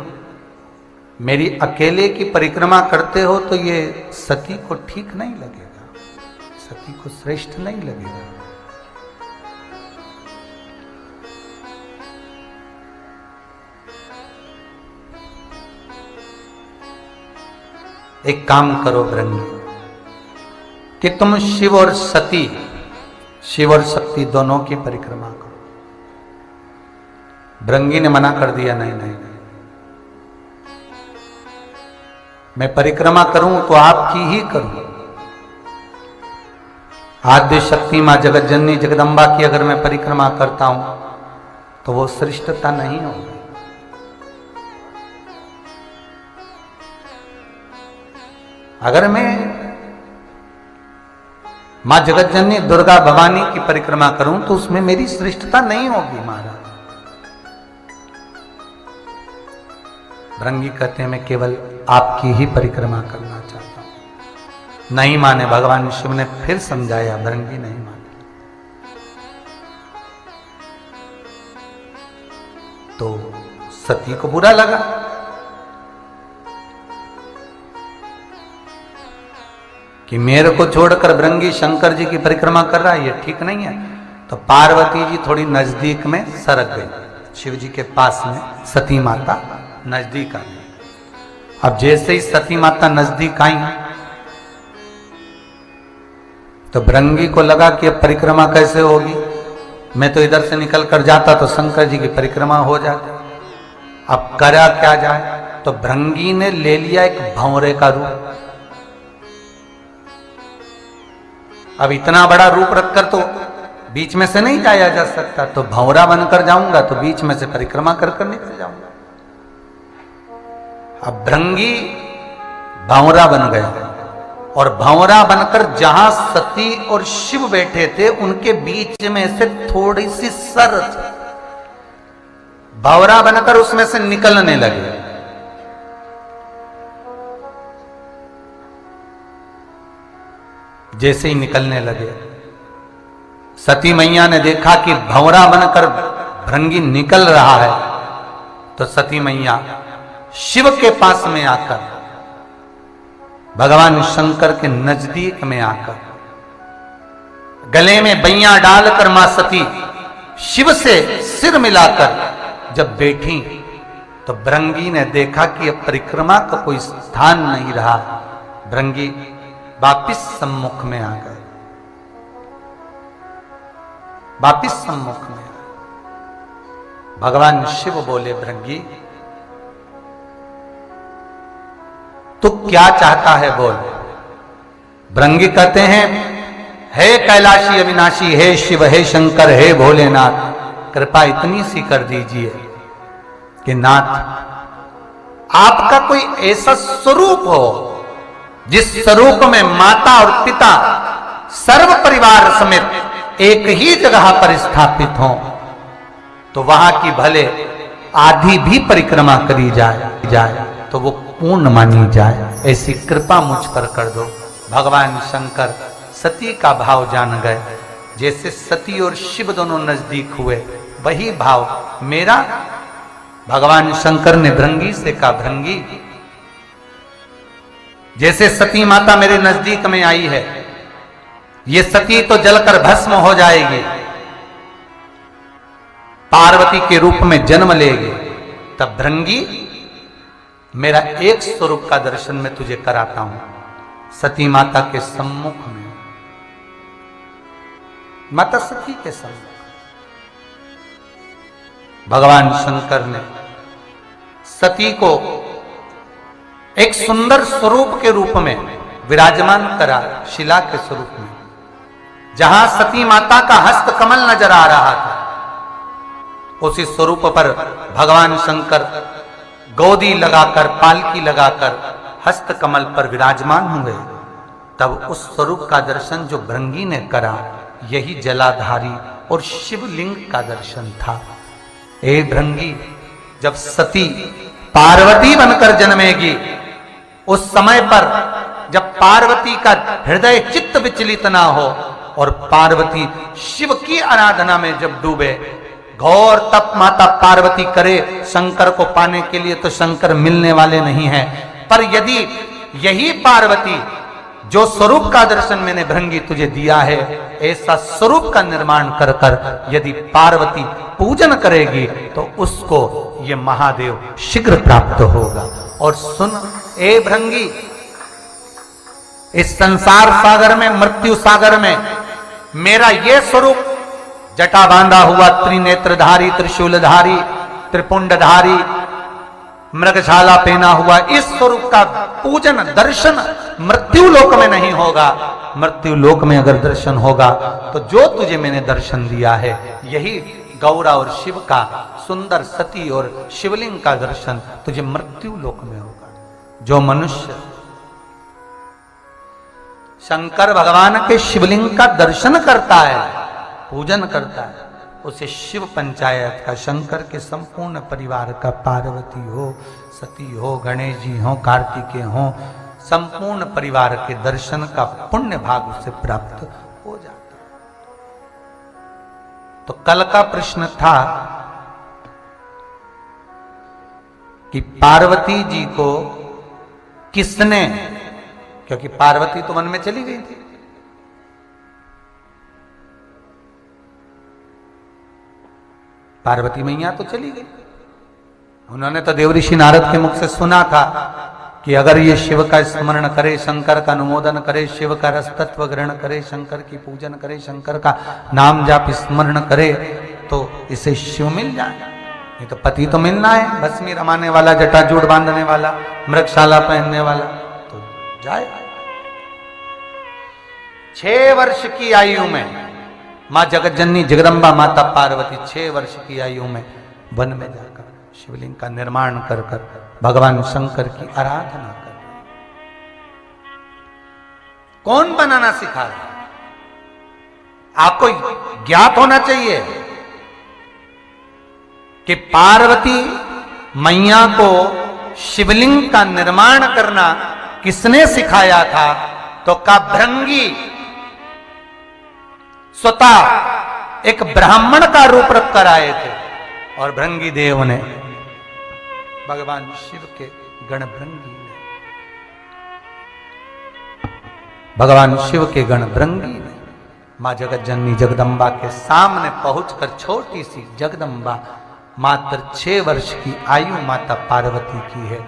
मेरी अकेले की परिक्रमा करते हो तो ये सती को ठीक नहीं लगेगा, सती को श्रेष्ठ नहीं लगेगा। एक काम करो भृंगी, कि तुम शिव और सती, शिव और शक्ति दोनों की परिक्रमा करो। भृंगी ने मना कर दिया, नहीं नहीं नहीं, मैं परिक्रमा करूं तो आपकी ही करूं। आद्य शक्ति मां जगत जननी जगदम्बा की अगर मैं परिक्रमा करता हूं तो वो श्रेष्ठता नहीं होगी। अगर मैं मां जगतजननी दुर्गा भवानी की परिक्रमा करूं तो उसमें मेरी श्रेष्ठता नहीं होगी महाराज। भृंगी कहते हैं मैं केवल आपकी ही परिक्रमा करना चाहता हूं। नहीं माने, भगवान शिव ने फिर समझाया, भृंगी नहीं माने। तो सती को बुरा लगा। कि मेरे को छोड़कर भृंगी शंकर जी की परिक्रमा कर रहा है, ये ठीक नहीं है। तो पार्वती जी थोड़ी नजदीक में सरक गई, शिव जी के पास में सती माता नजदीक आ गई। अब जैसे ही सती माता नजदीक आई तो भृंगी को लगा कि अब परिक्रमा कैसे होगी, मैं तो इधर से निकल कर जाता तो शंकर जी की परिक्रमा हो जाती, अब करा क्या जाए। तो भृंगी ने ले लिया एक भंवरे का रूप। अब इतना बड़ा रूप रखकर तो बीच में से नहीं जाया जा सकता, तो भंवरा बनकर जाऊंगा तो बीच में से परिक्रमा कर कर निकल जाऊंगा। अब भृंगी भंवरा बन गया और भंवरा बनकर जहां सती और शिव बैठे थे उनके बीच में से थोड़ी सी सर भंवरा बनकर उसमें से निकलने लगे। जैसे ही निकलने लगे, सती मैया ने देखा कि भंवरा बनकर भृंगी निकल रहा है, तो सती मैया शिव के पास में आकर, भगवान शंकर के नजदीक में आकर, गले में बैया डालकर मां सती शिव से सिर मिलाकर जब बैठी तो भृंगी ने देखा कि अब परिक्रमा का कोई स्थान नहीं रहा। भृंगी वापिस सम्मुख में आ गए, वापिस सम्मुख में। भगवान शिव बोले, भृंगी तू क्या चाहता है बोल। भृंगी कहते हैं, हे कैलाशी अविनाशी, हे शिव, हे शंकर, हे भोलेनाथ, कृपा इतनी सी कर दीजिए कि नाथ आपका कोई ऐसा स्वरूप हो जिस स्वरूप में माता और पिता सर्व परिवार समेत एक ही जगह पर स्थापित हो, तो वहां की भले आधी भी परिक्रमा करी जाए तो वो पूर्ण मानी जाए, ऐसी कृपा मुझ पर कर दो। भगवान शंकर सती का भाव जान गए। जैसे सती और शिव दोनों नजदीक हुए, वही भाव मेरा। भगवान शंकर ने भृंगी से कहा, भृंगी जैसे सती माता मेरे नजदीक में आई है, ये सती तो जलकर भस्म हो जाएगी, पार्वती के रूप में जन्म लेगी, तब भृंगी मेरा एक स्वरूप का दर्शन मैं तुझे कराता हूं सती माता के सम्मुख में, माता सती के सम्मुख। भगवान शंकर ने सती को एक सुंदर स्वरूप के रूप में विराजमान करा, शिला के स्वरूप में। जहां सती माता का हस्त कमल नजर आ रहा था, उसी स्वरूप पर भगवान शंकर गोदी लगाकर, पालकी लगाकर हस्त कमल पर विराजमान हुए। तब उस स्वरूप का दर्शन जो भृंगी ने करा, यही जलाधारी और शिवलिंग का दर्शन था। ए भृंगी, जब सती पार्वती बनकर जन्मेगी, उस समय पर जब पार्वती का हृदय चित्त विचलित ना हो और पार्वती शिव की आराधना में जब डूबे, घोर तप माता पार्वती करे शंकर को पाने के लिए, तो शंकर मिलने वाले नहीं हैं। पर यदि यही पार्वती जो स्वरूप का दर्शन मैंने भृंगी तुझे दिया है, ऐसा स्वरूप का निर्माण कर कर यदि पार्वती पूजन करेगी तो उसको ये महादेव शीघ्र प्राप्त होगा। और सुन ए भृंगी, इस संसार सागर में, मृत्यु सागर में मेरा ये स्वरूप जटा बांधा हुआ, त्रिनेत्रधारी, त्रिशूलधारी, त्रिपुंडधारी, मृगशाला पहना हुआ, इस स्वरूप का पूजन दर्शन मृत्यु लोक में नहीं होगा। मृत्यु लोक में अगर दर्शन होगा तो जो तुझे मैंने दर्शन दिया है, यही गौरा और शिव का सुंदर सती और शिवलिंग का दर्शन तुझे मृत्यु लोक में होगा। जो मनुष्य शंकर भगवान के शिवलिंग का दर्शन करता है, पूजन करता है, उसे शिव पंचायत का, शंकर के संपूर्ण परिवार का, पार्वती हो, सती हो, गणेश जी हो, कार्तिकेय हो, संपूर्ण परिवार के दर्शन का पुण्य भाग उसे प्राप्त हो जाता। तो कल का प्रश्न था कि पार्वती जी को किसने, क्योंकि पार्वती तो वन में चली गई थी, पार्वती मैया तो चली गई। उन्होंने तो देवऋषि नारद के मुख से सुना था कि अगर ये शिव का स्मरण करे, शंकर का अनुमोदन करे, शिव का रसतत्व ग्रहण करे, शंकर की पूजन करे, शंकर का नाम जाप स्मरण करे, तो इसे शिव मिल जाए। नहीं तो पति तो मिलना है, भस्मी रमाने वाला, जटाजूट बांधने वाला, मृगशाला पहनने वाला, तो जाए। 6 वर्ष की आयु में मां जगतजननी जगदम्बा माता पार्वती 6 वर्ष की आयु में वन में जाकर शिवलिंग का निर्माण कर कर भगवान शंकर की आराधना कर। कौन बनाना सिखा रहा? आपको ज्ञात होना चाहिए कि पार्वती मैया को शिवलिंग का निर्माण करना किसने सिखाया था? तो का भृंगी स्वतः एक ब्राह्मण का रूप रख कर आए थे, और भृंगी देव ने, भगवान शिव के गण भृंगी ने, भगवान शिव के गण भृंगी ने मां जगतजननी जगदम्बा के सामने पहुंचकर, छोटी सी जगदम्बा मात्र 6 वर्ष की आयु माता पार्वती की है,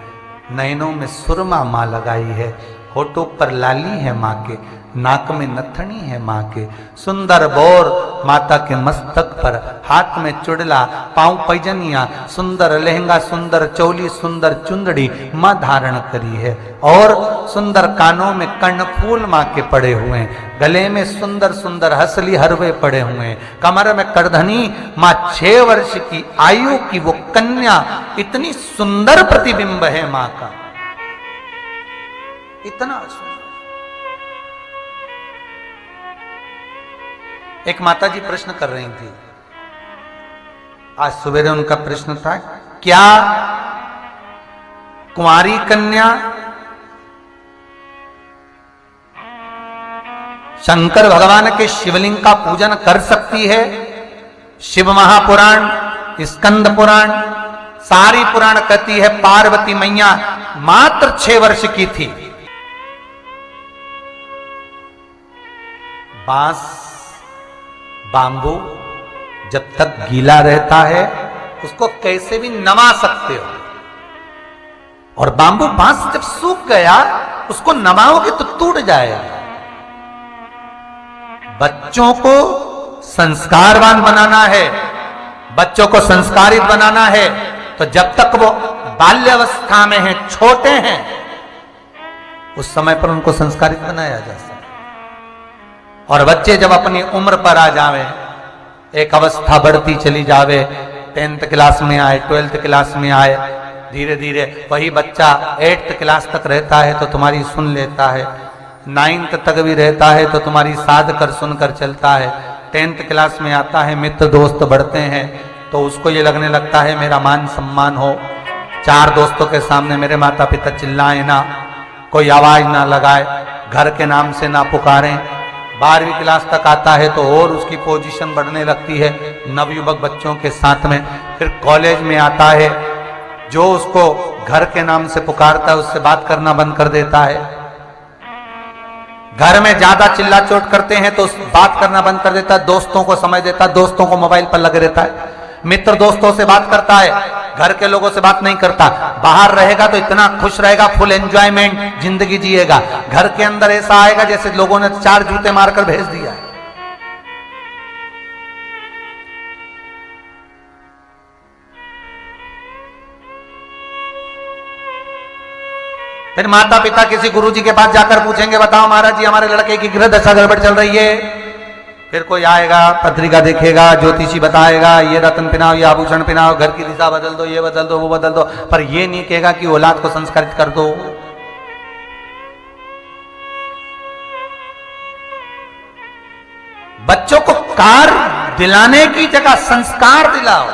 नयनों में सुरमा मां लगाई है, होठों पर लाली है मां के, नाक में नथनी है मां के, सुंदर बोर माता के मस्तक पर, हाथ में चुड़ला, पांव पैजनिया, सुंदर लहंगा, सुंदर चोली, सुंदर चुंदड़ी मां धारण करी है, और सुंदर कानों में कर्णफूल मां के पड़े हुए हैं, गले में सुंदर सुंदर हसली हरवे पड़े हुए हैं, कमर में करधनी मां 6 वर्ष की आयु की वो कन्या, इतनी सुंदर प्रतिबिंब है मां का, इतना सुंदर। एक माता जी प्रश्न कर रही थी, आज सवेरे उनका प्रश्न था, क्या कुंवारी कन्या शंकर भगवान के शिवलिंग का पूजन कर सकती है? शिव महापुराण, स्कंद पुराण, सारी पुराण कहती है पार्वती मैया मात्र 6 वर्ष की थी। बांस, बांबू जब तक गीला रहता है उसको कैसे भी नमा सकते हो, और बांबू बांस जब सूख गया उसको नमाओगे तो टूट जाएगा। बच्चों को संस्कारवान बनाना है, बच्चों को संस्कारित बनाना है, तो जब तक वो बाल्यावस्था में हैं, छोटे हैं, उस समय पर उनको संस्कारित बनाया जा सकता है। और बच्चे जब अपनी उम्र पर आ जावे, एक अवस्था बढ़ती चली जावे, 10th क्लास में आए, 12th क्लास में आए, धीरे धीरे वही बच्चा 8th क्लास तक रहता है तो तुम्हारी सुन लेता है, 9th तक भी रहता है तो तुम्हारी साध कर सुनकर चलता है, 10th क्लास में आता है, मित्र दोस्त बढ़ते हैं तो उसको ये लगने लगता है मेरा मान सम्मान हो, 4 दोस्तों के सामने मेरे माता पिता चिल्लाए ना, कोई आवाज ना लगाए, घर के नाम से ना पुकारें। 12वीं क्लास तक आता है तो और उसकी पोजीशन बढ़ने लगती है नवयुवक बच्चों के साथ में। फिर कॉलेज में आता है, जो उसको घर के नाम से पुकारता है उससे बात करना बंद कर देता है। घर में ज्यादा चिल्ला चोट करते हैं तो बात करना बंद कर देता है, दोस्तों को समझ देता है, दोस्तों को मोबाइल पर लगे रहता है, मित्र दोस्तों से बात करता है, घर के लोगों से बात नहीं करता। बाहर रहेगा तो इतना खुश रहेगा, फुल एंजॉयमेंट जिंदगी जिएगा। घर के अंदर ऐसा आएगा जैसे लोगों ने 4 जूते मारकर भेज दिया है। फिर माता पिता किसी गुरुजी के पास जाकर पूछेंगे, बताओ महाराज जी हमारे लड़के की गृह दशा गड़बड़ चल रही है। फिर कोई आएगा, पत्रिका देखेगा, ज्योतिषी बताएगा, ये रत्न पिनाओ, ये आभूषण पिनाओ, घर की दिशा बदल दो, ये बदल दो, वो बदल दो, पर ये नहीं कहेगा कि औलाद को संस्कारित कर दो। बच्चों को कार दिलाने की जगह संस्कार दिलाओ।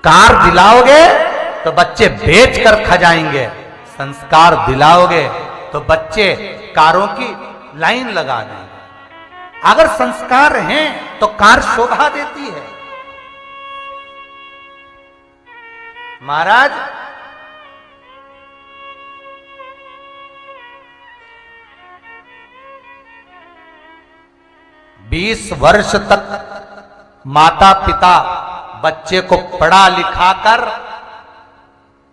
कार दिलाओगे तो बच्चे बेच कर खा जाएंगे, संस्कार दिलाओगे तो बच्चे कारों की लाइन लगा देंगे। अगर संस्कार हैं तो कार शोभा देती है। महाराज, बीस वर्ष तक माता पिता बच्चे को पढ़ा लिखा कर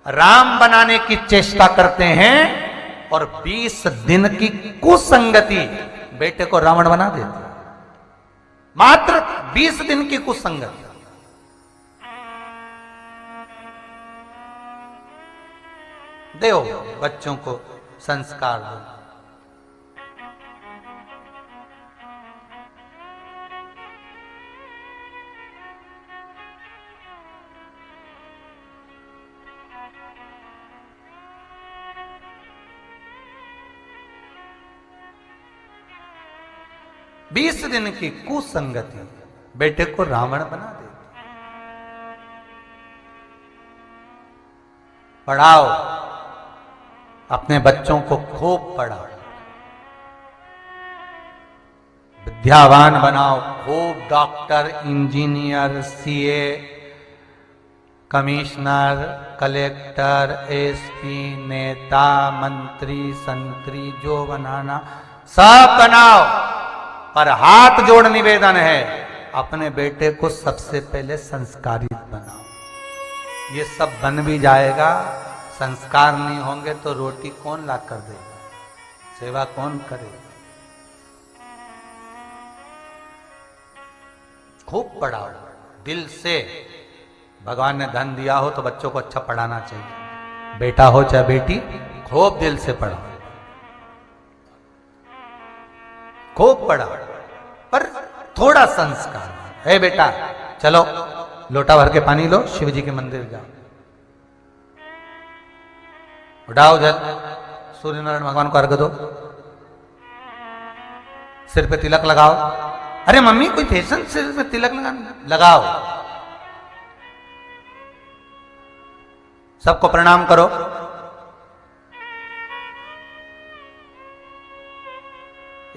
राम बनाने की चेष्टा करते हैं और 20 दिन की कुसंगति बेटे को रावण बना देते हैं। मात्र 20 दिन की कुसंगति। दो बच्चों को संस्कार दो। बीस दिन की कुसंगति बेटे को रावण बना दे। पढ़ाओ, अपने बच्चों को खूब पढ़ाओ, विद्यावान बनाओ, खूब doctor, engineer, CA, commissioner, collector, SP, नेता, मंत्री, संतरी, जो बनाना सब बनाओ। पर हाथ जोड़ निवेदन है, अपने बेटे को सबसे पहले संस्कारित बनाओ। ये सब बन भी जाएगा, संस्कार नहीं होंगे तो रोटी कौन ला कर देगा, सेवा कौन करेगा। खूब पढ़ाओ दिल से। भगवान ने धन दिया हो तो बच्चों को अच्छा पढ़ाना चाहिए। बेटा हो चाहे बेटी, खूब दिल से पढ़ाओ, खूब पढ़ा, पर थोड़ा संस्कार। है बेटा, चलो लोटा भर के पानी लो, शिव जी के मंदिर जाओ, उठाओ जल, सूर्य नारायण भगवान को अर्घ दो, सिर पे तिलक लगाओ। अरे मम्मी कोई फैशन, सिर पे तिलक लगाओ। सबको प्रणाम करो।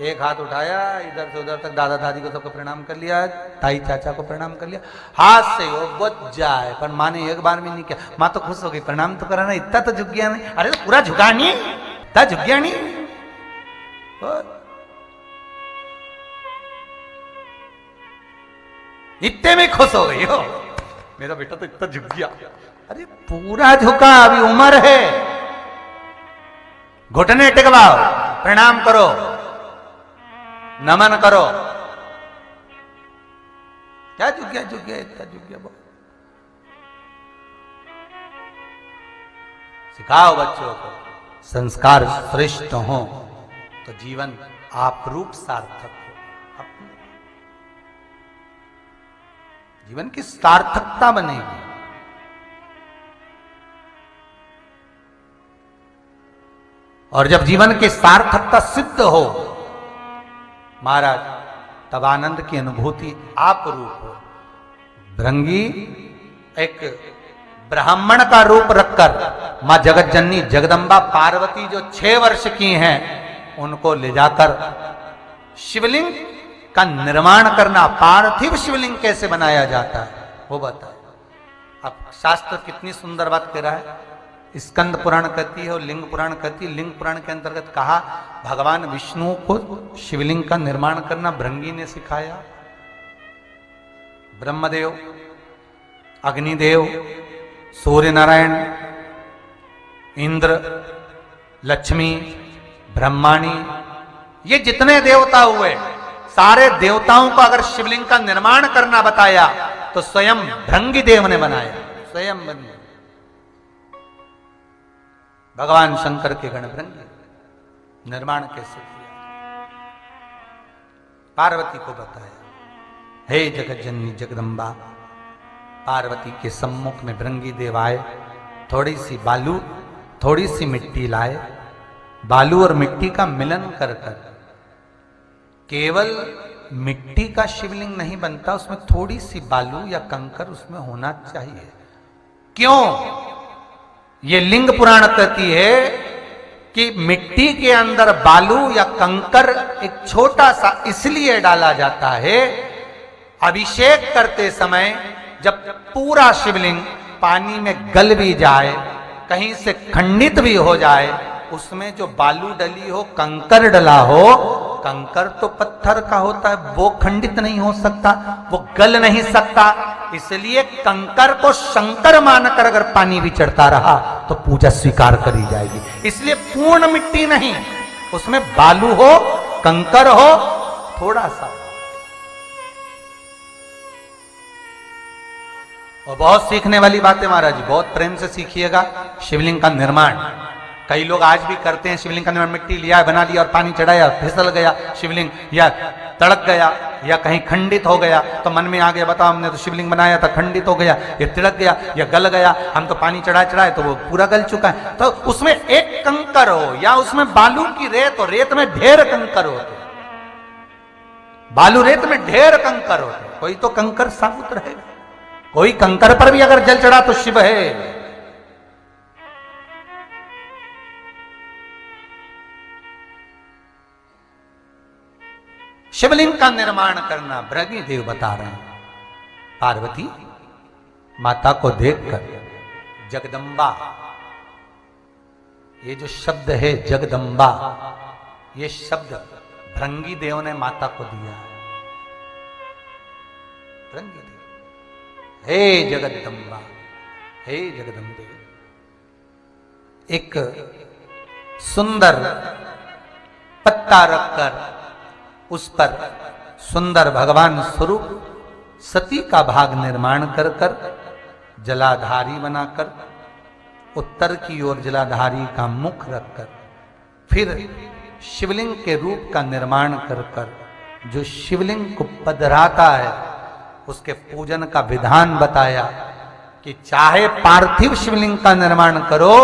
एक हाथ उठाया, इधर से उधर तक दादा दादी को सबको प्रणाम कर लिया, ताई चाचा को प्रणाम कर लिया। हाथ से वो बच जाए, पर माँ ने एक बार भी नहीं किया। माँ तो खुश हो गई, प्रणाम तो कराना, इतना तो झुक गया नहीं। अरे तो पूरा झुका नहीं, इतना झुक गया नहीं। इतने में खुश हो गई हो, मेरा बेटा तो इतना झुक गया। अरे पूरा झुका, अभी उम्र है। घुटने टिकवाओ, प्रणाम करो, नमन करो। क्या झुक गया, झुक गया, इतना झुक गया। सिखाओ बच्चों को, संस्कार श्रेष्ठ हो तो जीवन आप रूप सार्थक हो, जीवन की सार्थकता बनेगी। और जब जीवन की सार्थकता सिद्ध हो महाराज, तब आनंद की अनुभूति आप रूप हो। भृंगी एक ब्राह्मण का रूप रखकर मां जगत जननी जगदम्बा पार्वती जो 6 वर्ष की हैं, उनको ले जाकर शिवलिंग का निर्माण करना, पार्थिव शिवलिंग कैसे बनाया जाता है वो बताए। अब शास्त्र कितनी सुंदर बात कह रहा है। स्कंद पुराण कहती है और लिंग पुराण कहती है। लिंग पुराण के अंतर्गत कहा भगवान विष्णु को शिवलिंग का निर्माण करना भृंगी ने सिखाया। ब्रह्मदेव, अग्निदेव, सूर्य नारायण, इंद्र, लक्ष्मी, ब्रह्माणी, ये जितने देवता हुए, सारे देवताओं को अगर शिवलिंग का निर्माण करना बताया तो स्वयं भृंगी देव ने बनाया। स्वयं बन भगवान शंकर के गण भृंगी निर्माण कैसे किया, पार्वती को बताया। हे जगत जननी जगदम्बा, पार्वती के सम्मुख में भृंगी देव आए। थोड़ी सी बालू, थोड़ी सी मिट्टी लाए। बालू और मिट्टी का मिलन कर कर केवल मिट्टी का शिवलिंग नहीं बनता, उसमें थोड़ी सी बालू या कंकर उसमें होना चाहिए। क्यों? ये लिंग पुराण कहती है कि मिट्टी के अंदर बालू या कंकर एक छोटा सा इसलिए डाला जाता है, अभिषेक करते समय जब पूरा शिवलिंग पानी में गल भी जाए, कहीं से खंडित भी हो जाए, उसमें जो बालू डली हो, कंकर डला हो, कंकर तो पत्थर का होता है, वो खंडित नहीं हो सकता, वो गल नहीं सकता। इसलिए कंकर को शंकर मानकर अगर पानी भी चढ़ता रहा तो पूजा स्वीकार करी जाएगी। इसलिए पूर्ण मिट्टी नहीं, उसमें बालू हो, कंकर हो, थोड़ा सा। और बहुत सीखने वाली बात है महाराज जी, बहुत प्रेम से सीखिएगा। शिवलिंग का निर्माण कई लोग आज भी करते हैं। शिवलिंग का निर्माण मिट्टी लिया, बना लिया और पानी चढ़ाया, फिसल गया शिवलिंग, या तड़क गया, या कहीं खंडित हो गया, तो मन में आ गया बताओ हमने तो शिवलिंग बनाया था, खंडित हो गया, ये तिड़क गया या गल गया, हम तो पानी चढ़ाए तो वो पूरा गल चुका है। तो उसमें एक कंकर हो या उसमें बालू की रेत हो, रेत में ढेर कंकर होते, बालू रेत में ढेर कंकर होते, कोई तो कंकर साबुत रहेगा, कोई कंकर पर भी अगर जल चढ़ा तो शिव है। शिवलिंग का निर्माण करना भृगु देव बता रहे हैं। पार्वती माता को देखकर जगदम्बा, ये जो शब्द है जगदम्बा, ये शब्द भृंगी देव ने माता को दिया है। भृंगी देव, हे जगदम्बा, हे जगदम्बे। एक सुंदर पत्ता रखकर उस पर सुंदर भगवान स्वरूप सती का भाग निर्माण कर कर जलाधारी बनाकर, उत्तर की ओर जलाधारी का मुख रखकर, फिर शिवलिंग के रूप का निर्माण कर कर जो शिवलिंग को पधराता है उसके पूजन का विधान बताया कि चाहे पार्थिव शिवलिंग का निर्माण करो,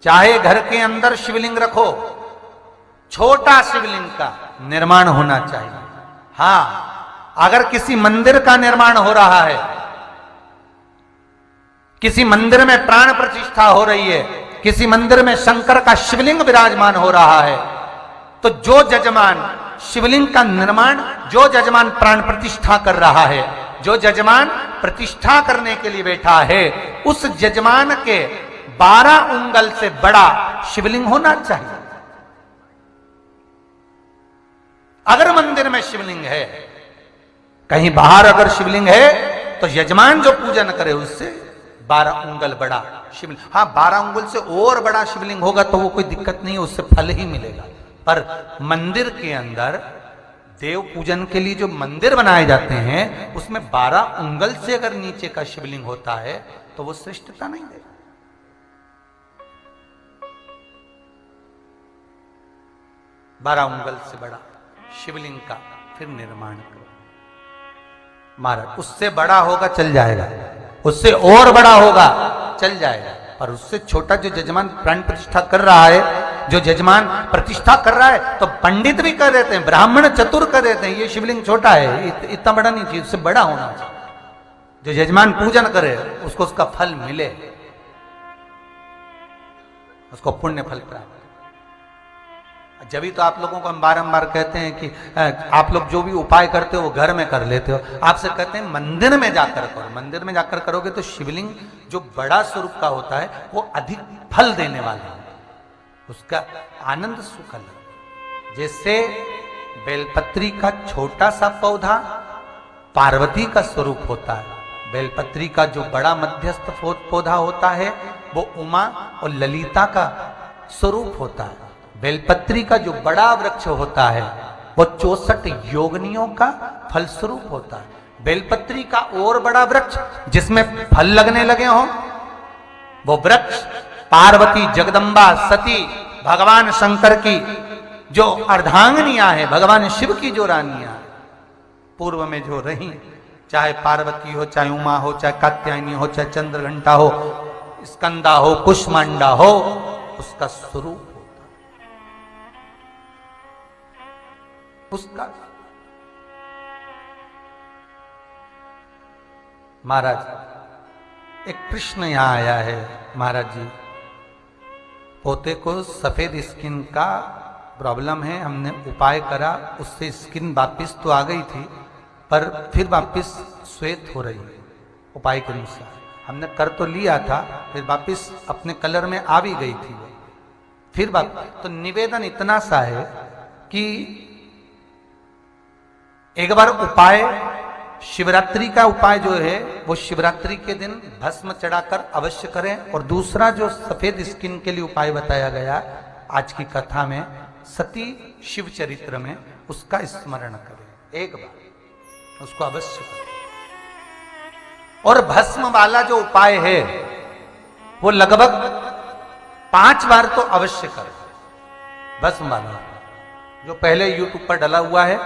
चाहे घर के अंदर शिवलिंग रखो, छोटा शिवलिंग का निर्माण होना चाहिए। हां, अगर किसी मंदिर का निर्माण हो रहा है, किसी मंदिर में प्राण प्रतिष्ठा हो रही है, किसी मंदिर में शंकर का शिवलिंग विराजमान हो रहा है, तो जो जजमान शिवलिंग का निर्माण, जो जजमान प्राण प्रतिष्ठा कर रहा है, जो जजमान प्रतिष्ठा करने के लिए बैठा है, उस जजमान के 12 उंगल से बड़ा शिवलिंग होना चाहिए। अगर मंदिर में शिवलिंग है, कहीं बाहर अगर शिवलिंग है, तो यजमान जो पूजन करे उससे 12 उंगल बड़ा शिवलिंग, हाँ 12 उंगल से और बड़ा शिवलिंग होगा तो वो कोई दिक्कत नहीं है, उससे फल ही मिलेगा। पर मंदिर के अंदर देव पूजन के लिए जो मंदिर बनाए जाते हैं उसमें 12 उंगल से अगर नीचे का शिवलिंग होता है तो वो श्रेष्ठता नहीं देगा। 12 उंगल से बड़ा शिवलिंग का फिर निर्माण करो महाराज। उससे बड़ा होगा चल जाएगा, उससे और बड़ा होगा चल जाएगा, पर उससे छोटा जो जजमान प्राण प्रतिष्ठा कर रहा है, जो जजमान प्रतिष्ठा कर रहा है, तो पंडित भी कर देते हैं, ब्राह्मण चतुर कर देते हैं, ये शिवलिंग छोटा है, इतना बड़ा नहीं चाहिए, उससे बड़ा होना चाहिए। जो जजमान पूजन करे उसको उसका फल मिले, उसको पुण्य फल प्राप्त। जब ही तो आप लोगों को हम बारंबार कहते हैं कि आप लोग जो भी उपाय करते हो वो घर में कर लेते हो, आपसे कहते हैं मंदिर में जाकर करो। मंदिर में जाकर करोगे तो शिवलिंग जो बड़ा स्वरूप का होता है वो अधिक फल देने वाला है, उसका आनंद सुख अलग। जैसे बेलपत्री का छोटा सा पौधा पार्वती का स्वरूप होता है, बेलपत्री का जो बड़ा मध्यस्थ पौधा होता है वो उमा और ललिता का स्वरूप होता है। बेलपत्री का जो बड़ा वृक्ष होता है वो 64 योगनियों का फलस्वरूप होता है। बेलपत्री का और बड़ा वृक्ष जिसमें फल लगने लगे हों वो वृक्ष पार्वती, जगदम्बा, सती, भगवान शंकर की जो अर्धांगिनियां है, भगवान शिव की जो रानियां है, पूर्व में जो रही, चाहे पार्वती हो, चाहे उमा हो, चाहे कात्यायनी हो, चाहे चंद्रघंटा हो, स्कंदा हो, कुष्मांडा हो, उसका स्वरूप होता। उसका। महाराज एक प्रश्न यहां आया है, महाराज जी पोते को सफेद स्किन का प्रॉब्लम है, हमने उपाय करा, उससे स्किन वापिस तो आ गई थी पर फिर वापिस श्वेत हो रही है उपाय के अनुसार। हमने कर तो लिया था, फिर वापिस अपने कलर में आ भी गई थी वो, फिर तो निवेदन इतना सा है कि एक बार उपाय, शिवरात्रि का उपाय जो है वो शिवरात्रि के दिन भस्म चढ़ाकर अवश्य करें। और दूसरा जो सफेद स्किन के लिए उपाय बताया गया आज की कथा में, सती शिव चरित्र में, उसका स्मरण करें एक बार, उसको अवश्य करें। और भस्म वाला जो उपाय है वो लगभग 5 बार तो अवश्य करें। भस्म वाला जो पहले यूट्यूब पर डला हुआ है,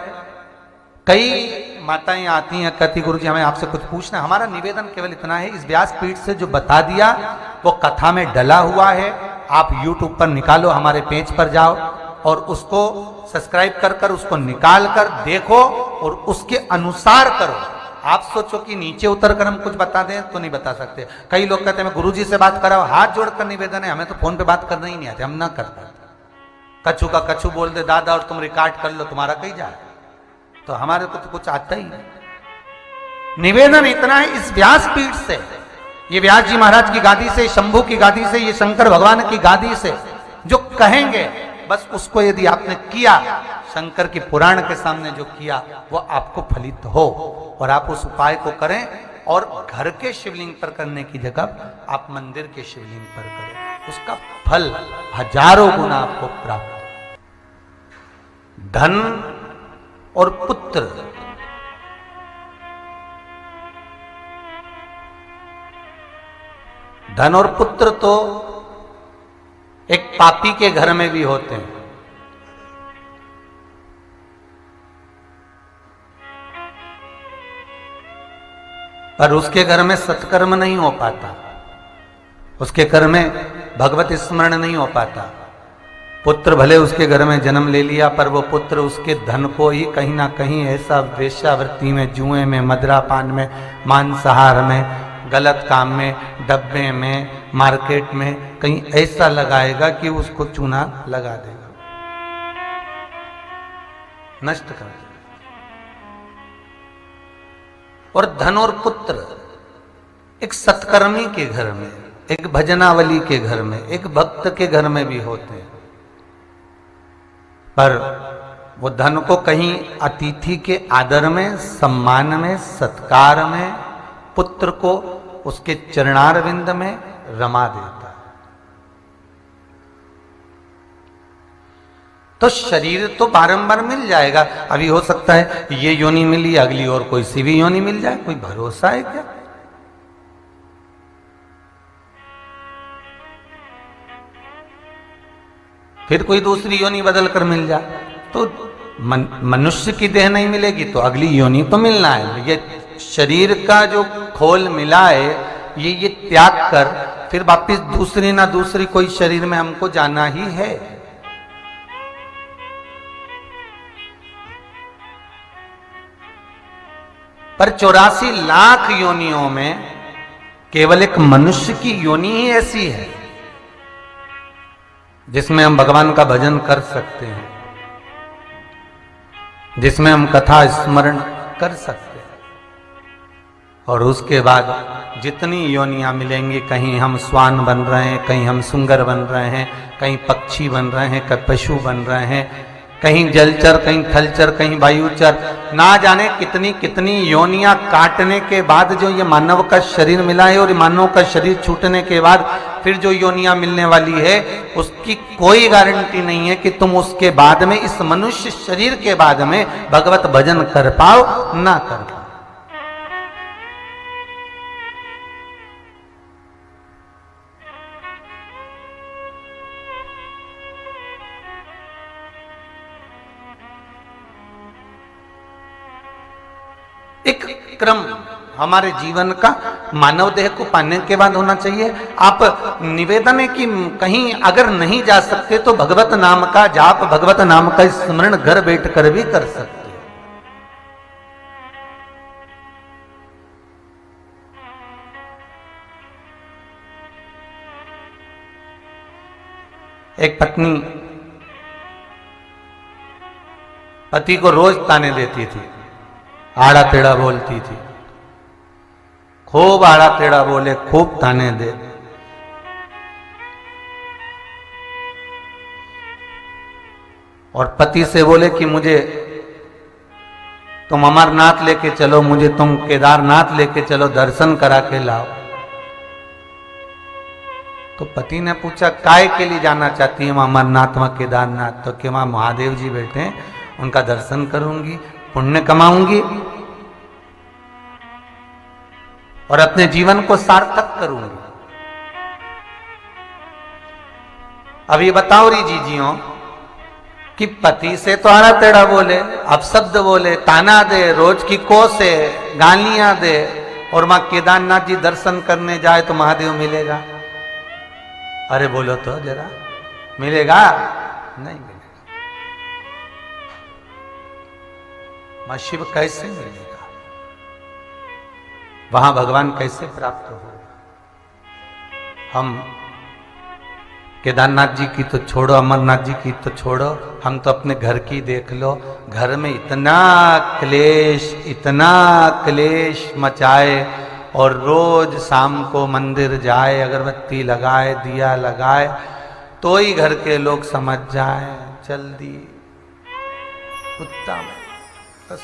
कई माताएं आती हैं कहती गुरुजी हमें आपसे कुछ पूछना है। हमारा निवेदन केवल इतना है, इस व्यासपीठ से जो बता दिया वो कथा में डला हुआ है, आप यूट्यूब पर निकालो, हमारे पेज पर जाओ और उसको सब्सक्राइब कर कर उसको निकाल कर देखो और उसके अनुसार करो। आप सोचो कि नीचे उतर कर हम कुछ बता दें तो नहीं बता सकते। कई लोग कहते हैं गुरुजी से बात कराओ, हाथ जोड़कर निवेदन है, हमें तो फोन पे बात करना ही नहीं आती, हम ना करते। कछु का कछु बोल दे दादा और तुम रिकॉर्ड कर लो, तुम्हारा कहीं जाए, तो हमारे को तो कुछ आता ही नहीं। निवेदन इतना है, इस व्यासपीठ से, ये व्यास जी महाराज की गादी से, शंभू की गादी से, ये शंकर भगवान की गादी से जो कहेंगे बस उसको यदि आपने किया, शंकर की पुराण के सामने जो किया वो आपको फलित हो। और आप उस उपाय को करें और घर के शिवलिंग पर करने की जगह आप मंदिर के शिवलिंग पर करें, उसका फल हजारों गुना आपको प्राप्त। धन और पुत्र, धन और पुत्र तो एक पापी के घर में भी होते हैं, पर उसके घर में सत्कर्म नहीं हो पाता, उसके घर में भगवत स्मरण नहीं हो पाता। पुत्र भले उसके घर में जन्म ले लिया पर वो पुत्र उसके धन को ही कहीं ना कहीं ऐसा वेश्यावृत्ति में, जुए में, मदिरापान में, मांसाहार में, गलत काम में, डब्बे में, मार्केट में कहीं ऐसा लगाएगा कि उसको चूना लगा देगा, नष्ट कर देगा। और धन और पुत्र एक सत्कर्मी के घर में, एक भजनावली के घर में, एक भक्त के घर में भी होते हैं, पर वो धन को कहीं अतिथि के आदर में, सम्मान में, सत्कार में, पुत्र को उसके चरणारविंद में रमा देता है। तो शरीर तो बारंबार मिल जाएगा, अभी हो सकता है ये योनि मिली, अगली और कोई सी भी योनि मिल जाए, कोई भरोसा है क्या? फिर कोई दूसरी योनि बदल कर मिल जाए तो मनुष्य की देह नहीं मिलेगी तो अगली योनि तो मिलना है। ये शरीर का जो खोल मिला है ये त्याग कर फिर वापिस दूसरी ना दूसरी कोई शरीर में हमको जाना ही है। पर 84 लाख योनियों में केवल एक मनुष्य की योनि ही ऐसी है जिसमें हम भगवान का भजन कर सकते हैं, जिसमें हम कथा स्मरण कर सकते हैं। और उसके बाद जितनी योनियां मिलेंगी, कहीं हम स्वान बन रहे हैं, कहीं हम सुंगर बन रहे हैं, कहीं पक्षी बन रहे हैं, कहीं पशु बन रहे हैं, कहीं जलचर, कहीं थलचर, कहीं वायुचर, ना जाने कितनी कितनी योनियां काटने के बाद जो ये मानव का शरीर मिला है, और मानव का शरीर छूटने के बाद फिर जो योनियां मिलने वाली है उसकी कोई गारंटी नहीं है कि तुम उसके बाद में, इस मनुष्य शरीर के बाद में भगवत भजन कर पाओ ना कर पाओ। एक क्रम हमारे जीवन का मानव देह को पाने के बाद होना चाहिए। आप निवेदन है कि कहीं अगर नहीं जा सकते तो भगवत नाम का जाप, भगवत नाम का स्मरण घर बैठ कर भी कर सकते। एक पत्नी पति को रोज ताने देती थी, आड़ा टेढ़ा बोलती थी, खूब आड़ा टेढ़ा बोले, खूब ताने दे। और पति से बोले कि मुझे तुम अमरनाथ लेके चलो, मुझे तुम केदारनाथ लेके चलो, दर्शन करा के लाओ। तो पति ने पूछा काय के लिए जाना चाहती है अमरनाथ व केदारनाथ? तो कि वहां महादेव जी बैठे हैं, उनका दर्शन करूंगी, पुण्य कमाऊंगी और अपने जीवन को सार्थक करूंगी। अब ये बताओ री जीजियों कि पति से तो आड़ा टेढ़ा बोले, अपशब्द बोले, ताना दे, रोज की कोसे, गालियां दे, और मां केदारनाथ जी दर्शन करने जाए तो महादेव मिलेगा? अरे बोलो तो जरा, मिलेगा? नहीं मिलेगा। मां शिव कैसे मिलेगा? वहां भगवान कैसे प्राप्त होगा? हम केदारनाथ जी की तो छोड़ो, अमरनाथ जी की तो छोड़ो, हम तो अपने घर की देख लो। घर में इतना क्लेश मचाए और रोज शाम को मंदिर जाए, अगरबत्ती लगाए, दिया लगाए, तो ही घर के लोग समझ जाए चल दी कुत्ता में, बस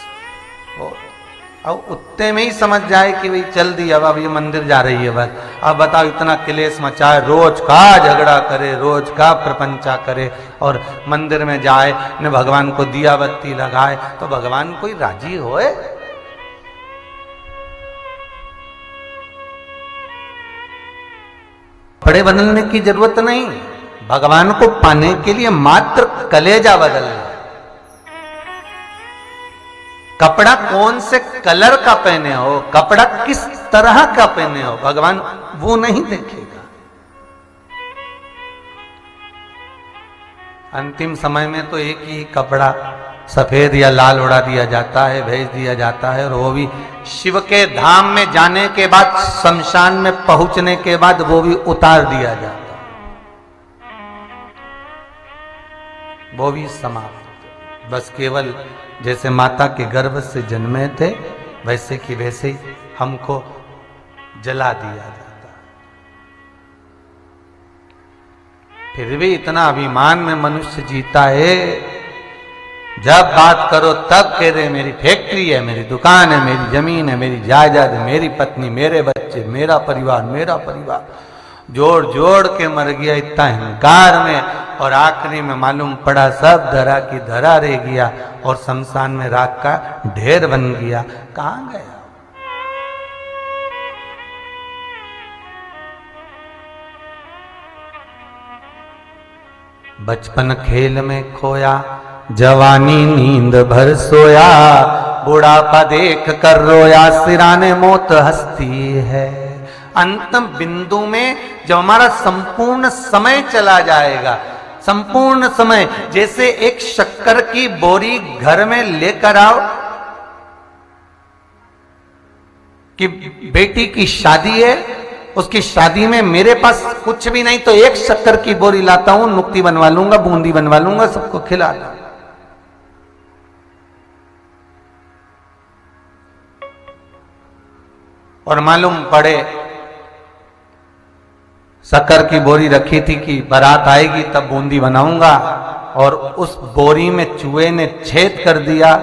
अब उत्ते में ही समझ जाए कि भाई चल दी, अब ये मंदिर जा रही है बस। अब बताओ इतना क्लेश मचाए, रोज का झगड़ा करे, रोज का प्रपंचा करे और मंदिर में जाए न भगवान को दिया बत्ती लगाए, तो भगवान कोई राजी होए? कपड़े बदलने की जरूरत नहीं, भगवान को पाने के लिए मात्र कलेजा बदलना। कपड़ा कौन से कलर का पहने हो, कपड़ा किस तरह का पहने हो, भगवान वो नहीं देखेगा। अंतिम समय में तो एक ही कपड़ा सफेद या लाल उड़ा दिया जाता है, भेज दिया जाता है, और वो भी शिव के धाम में जाने के बाद, शमशान में पहुंचने के बाद वो भी उतार दिया जाता है, वो भी समाप्त। बस केवल जैसे माता के गर्भ से जन्मे थे वैसे कि वैसे ही हमको जला दिया जाता। फिर भी इतना अभिमान में मनुष्य जीता है, जब बात करो तब कह रहे मेरी फैक्ट्री है, मेरी दुकान है, मेरी जमीन है, मेरी जायदाद है, मेरी पत्नी, मेरे बच्चे, मेरा परिवार, मेरा परिवार। जोड़ जोड़ के मर गया इतना अहंकार में, और आखिरी में मालूम पड़ा सब धरा की धरा रह गया और शमशान में राख का ढेर बन गया। कहां गया? बचपन खेल में खोया, जवानी नींद भर सोया, बुढ़ापा देख कर रोया, सिराने मौत हंसती है। अंतिम बिंदु में जब हमारा संपूर्ण समय चला जाएगा, संपूर्ण समय, जैसे एक शक्कर की बोरी घर में लेकर आओ कि बेटी की शादी है, उसकी शादी में मेरे पास कुछ भी नहीं तो एक शक्कर की बोरी लाता हूं, नुक्ती बनवा लूंगा, बूंदी बनवा लूंगा, सबको खिला दूंगा। और मालूम पड़े शक्कर की बोरी रखी थी कि बारात आएगी तब बूंदी बनाऊंगा, और उस बोरी में चूहे ने छेद कर दिया,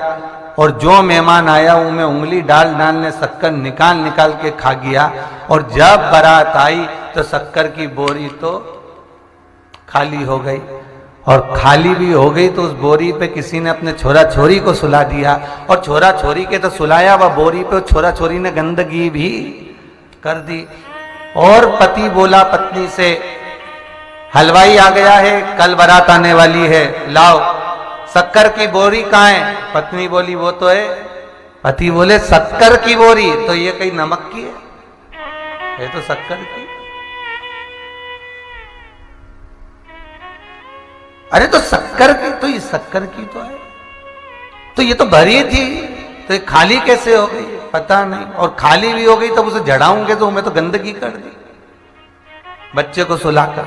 और जो मेहमान आया उनमें उंगली डाल डाल ने शक्कर निकाल निकाल के खा गया। और जब बारात आई तो शक्कर की बोरी तो खाली हो गई, और खाली भी हो गई तो उस बोरी पे किसी ने अपने छोरा छोरी को सुला दिया, और छोरा छोरी के तो सुलाया, वह बोरी पे छोरा छोरी ने गंदगी भी कर दी। और पति बोला पत्नी से, हलवाई आ गया है, कल बारात आने वाली है, लाओ शक्कर की बोरी कहाँ है? पत्नी बोली वो तो है पति बोले शक्कर की बोरी, तो ये कहीं नमक की है, ये तो शक्कर की। अरे तो शक्कर की, तो ये शक्कर की तो है, तो ये तो भरी थी, तो ये खाली कैसे हो गई पता नहीं। और खाली भी हो गई तब उसे जड़ाऊंगे तो मैं तो गंदगी कर दी। बच्चे को सुलाकर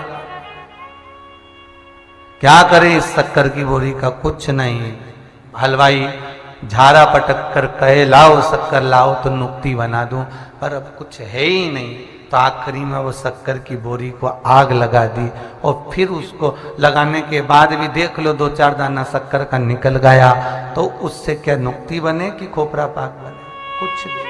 क्या करें इस शक्कर की बोरी का, कुछ नहीं। हलवाई झारा पटक कर कहे लाओ शक्कर लाओ तो नुक्ति बना दूं, पर अब कुछ है ही नहीं। तो आखिरी में वो शक्कर की बोरी को आग लगा दी, और फिर उसको लगाने के बाद भी देख लो 2-4 दाना शक्कर का निकल गया, तो उससे क्या नुक्ति बने कि खोपरा पाक बने, कुछ नहीं।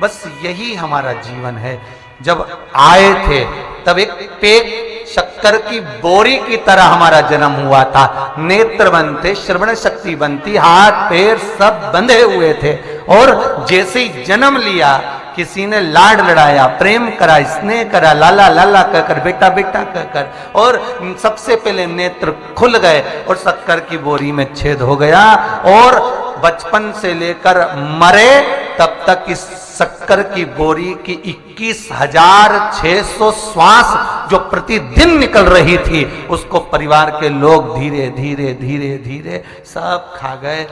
बस यही हमारा जीवन है। जब आए थे तब एक पेट शक्कर की बोरी की तरह हमारा जन्म हुआ था। नेत्र बनते, श्रवण शक्ति बनती, हाथ पैर सब बंधे हुए थे। और जैसे ही जन्म लिया, किसी ने लाड लड़ाया, प्रेम करा, स्नेह करा, लाला लाला कहकर, बेटा बेटा कहकर, और सबसे पहले नेत्र खुल गए और शक्कर की बोरी में छेद हो गया। और बचपन से लेकर मरे तब तक इस शक्कर की बोरी की 21,600 श्वास जो प्रतिदिन निकल रही थी, उसको परिवार के लोग धीरे धीरे धीरे धीरे सब खा गए।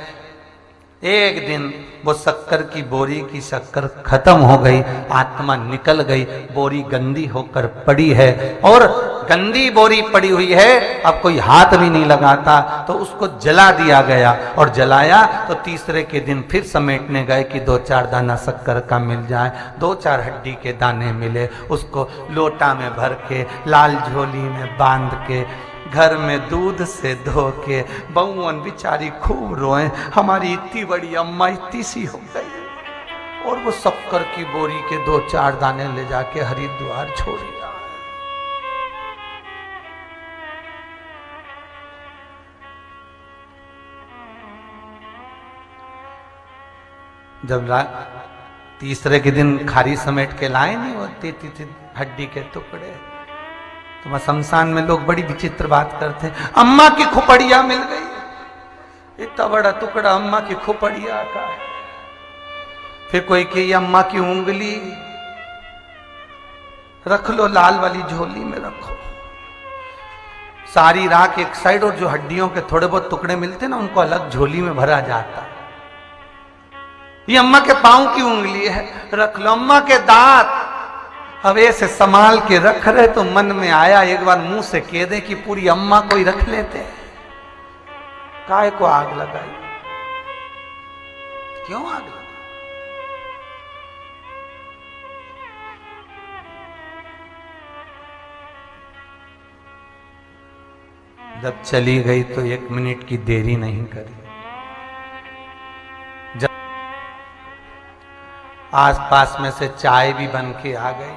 एक दिन वो शक्कर की बोरी की शक्कर खत्म हो गई, आत्मा निकल गई, बोरी गंदी होकर पड़ी है। और गंदी बोरी पड़ी हुई है, अब कोई हाथ भी नहीं लगाता, तो उसको जला दिया गया। और जलाया तो तीसरे के दिन फिर समेटने गए कि 2-4 दाना शक्कर का मिल जाए। 2-4 हड्डी के दाने मिले, उसको लोटा में भर के, लाल झोली में बांध के, घर में दूध से धो के, बहुवन बेचारी खूब रोए, हमारी इतनी बड़ी अम्मा इतनी सी हो गई। और वो शक्कर की बोरी के 2-4 दाने ले जाके हरिद्वार छोड़ दिया। जब तीसरे के दिन खारी समेट के लाए नहीं होती थी हड्डी के टुकड़े, तो शमशान में लोग बड़ी विचित्र बात करते हैं, अम्मा की खोपड़िया मिल गई, इतना बड़ा टुकड़ा अम्मा की खोपड़िया का है। फिर कोई कहे अम्मा की उंगली रख लो, लाल वाली झोली में रखो। सारी राख एक साइड, और जो हड्डियों के थोड़े बहुत टुकड़े मिलते ना, उनको अलग झोली में भरा जाता। ये अम्मा के पांव की उंगली है, रख लो। अम्मा के दांत अब ऐसे संभाल के रख रहे, तो मन में आया एक बार मुंह से कह दे कि पूरी अम्मा को ही रख लेते हैं, काय को आग लगाई, क्यों आग लगाई? जब चली गई तो 1 मिनट की देरी नहीं करी। जब आसपास में से चाय भी बन के आ गई,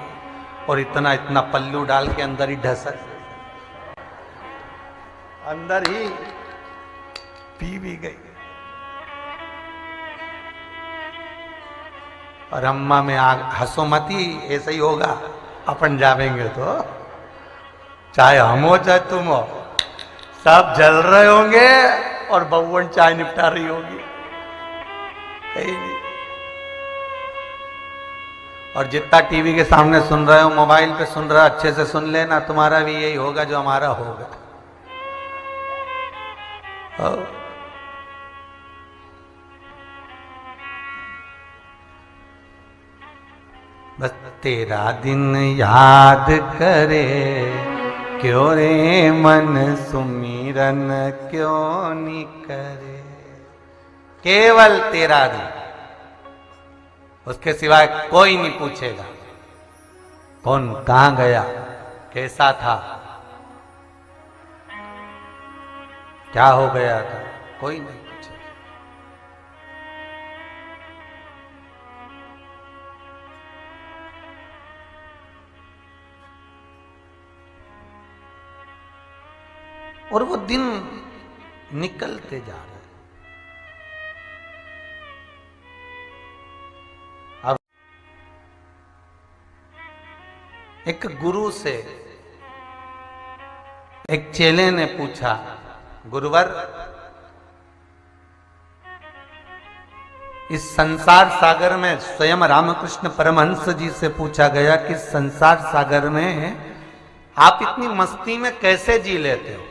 और इतना इतना पल्लू डाल के अंदर ही ढसक, अंदर ही पी भी गई। और अम्मा में आग, हंसो मती, ऐसा ही होगा, अपन जावेंगे तो चाहे हम हो चाहे तुम हो, सब जल रहे होंगे और बहुवन चाय निपटा रही होगी। और जितना टीवी के सामने सुन रहे हो, मोबाइल पे सुन रहे हो, अच्छे से सुन लेना, तुम्हारा भी यही होगा जो हमारा होगा। बस तेरा दिन याद करे, क्यों रे मन सुमिरन क्यों नहीं करे। केवल तेरा दिन, उसके सिवाय कोई नहीं पूछेगा कौन कहां गया, कैसा था, क्या हो गया था, कोई नहीं पूछेगा। और वो दिन निकलते जा रहे। एक गुरु से एक चेले ने पूछा, गुरुवर इस संसार सागर में स्वयं रामकृष्ण परमहंस जी से पूछा गया कि संसार सागर में आप इतनी मस्ती में कैसे जी लेते हो?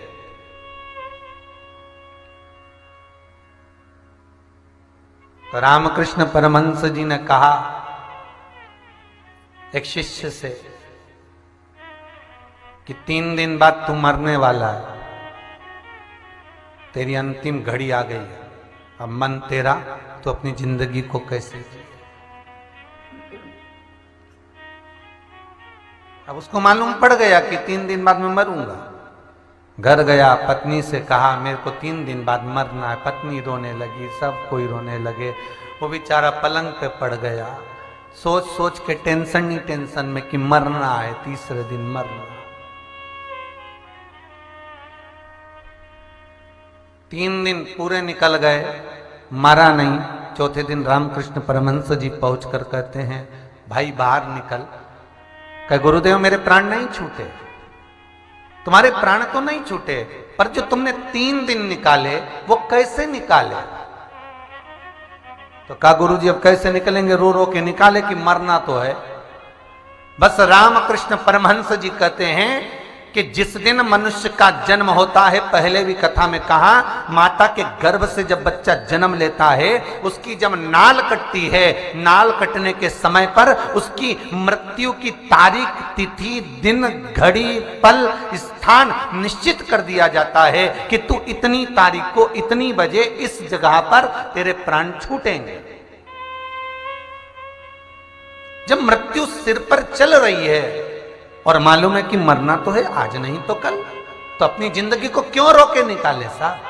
तो रामकृष्ण परमहंस जी ने कहा एक शिष्य से कि 3 दिन बाद तू मरने वाला है, तेरी अंतिम घड़ी आ गई है, अब मन तेरा तो अपनी जिंदगी को कैसे जी। अब उसको मालूम पड़ गया कि 3 दिन बाद मैं मरूंगा। घर गया, पत्नी से कहा मेरे को 3 दिन बाद मरना है। पत्नी रोने लगी, सब कोई रोने लगे। वो बेचारा पलंग पे पड़ गया, सोच सोच के टेंशन ही टेंशन में कि मरना है, तीसरे दिन मरना। 3 दिन पूरे निकल गए, मरा नहीं। चौथे दिन रामकृष्ण परमहंस जी पहुंच कर कहते हैं भाई बाहर निकल। कहे गुरुदेव मेरे प्राण नहीं छूटे। तुम्हारे प्राण तो नहीं छूटे, पर जो तुमने 3 दिन निकाले वो कैसे निकाले? तो कहा गुरुजी अब कैसे निकलेंगे? रो रो के निकाले कि मरना तो है। बस रामकृष्ण परमहंस जी कहते हैं कि जिस दिन मनुष्य का जन्म होता है, पहले भी कथा में कहा, माता के गर्भ से जब बच्चा जन्म लेता है, उसकी जब नाल कटती है, नाल कटने के समय पर उसकी मृत्यु की तारीख, तिथि, दिन, घड़ी, पल, स्थान निश्चित कर दिया जाता है कि तू इतनी तारीख को इतनी बजे इस जगह पर तेरे प्राण छूटेंगे। जब मृत्यु सिर पर चल रही है और मालूम है कि मरना तो है, आज नहीं तो कल, तो अपनी जिंदगी को क्यों रोके निकाले साहब?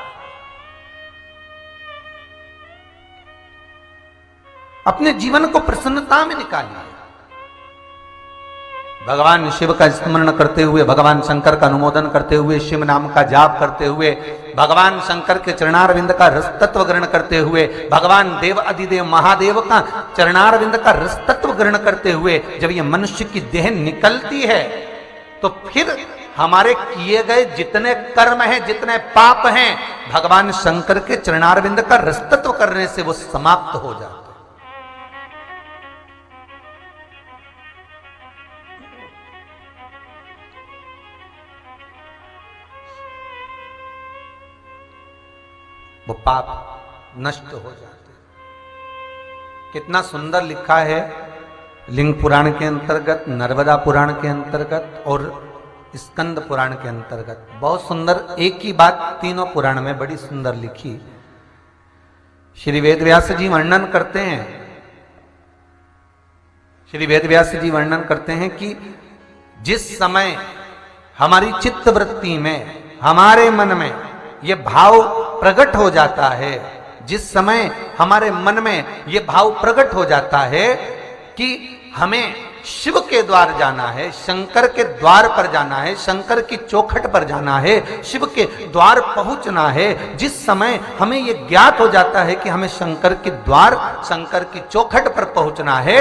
अपने जीवन को प्रसन्नता में निकालिए। भगवान शिव का स्मरण करते हुए, भगवान शंकर का अनुमोदन करते हुए, शिव नाम का जाप करते हुए, भगवान शंकर के चरणारविंद का रस तत्व ग्रहण करते हुए, भगवान देव अधिदेव महादेव का चरणारविंद का रस तत्व ग्रहण करते हुए जब ये मनुष्य की देह निकलती है, तो फिर हमारे किए गए जितने कर्म हैं, जितने पाप हैं, भगवान शंकर के चरणारविंद का रस तत्व करने से वो समाप्त हो जाते। वो पाप नष्ट हो जाते। कितना सुंदर लिखा है लिंग पुराण के अंतर्गत, नर्मदा पुराण के अंतर्गत और स्कंद पुराण के अंतर्गत। बहुत सुंदर एक ही बात तीनों पुराण में बड़ी सुंदर लिखी। श्री वेदव्यास जी वर्णन करते हैं, श्री वेदव्यास जी वर्णन करते हैं कि जिस समय हमारी चित्त वृत्ति में, हमारे मन में ये भाव प्रकट हो जाता है, जिस समय हमारे मन में ये भाव प्रकट हो जाता है कि हमें शिव के द्वार जाना है, शंकर के द्वार पर जाना है, शंकर की चौखट पर जाना है, शिव के द्वार पहुंचना है, जिस समय हमें यह ज्ञात हो जाता है कि हमें शंकर के द्वार, शंकर की चौखट पर पहुंचना है,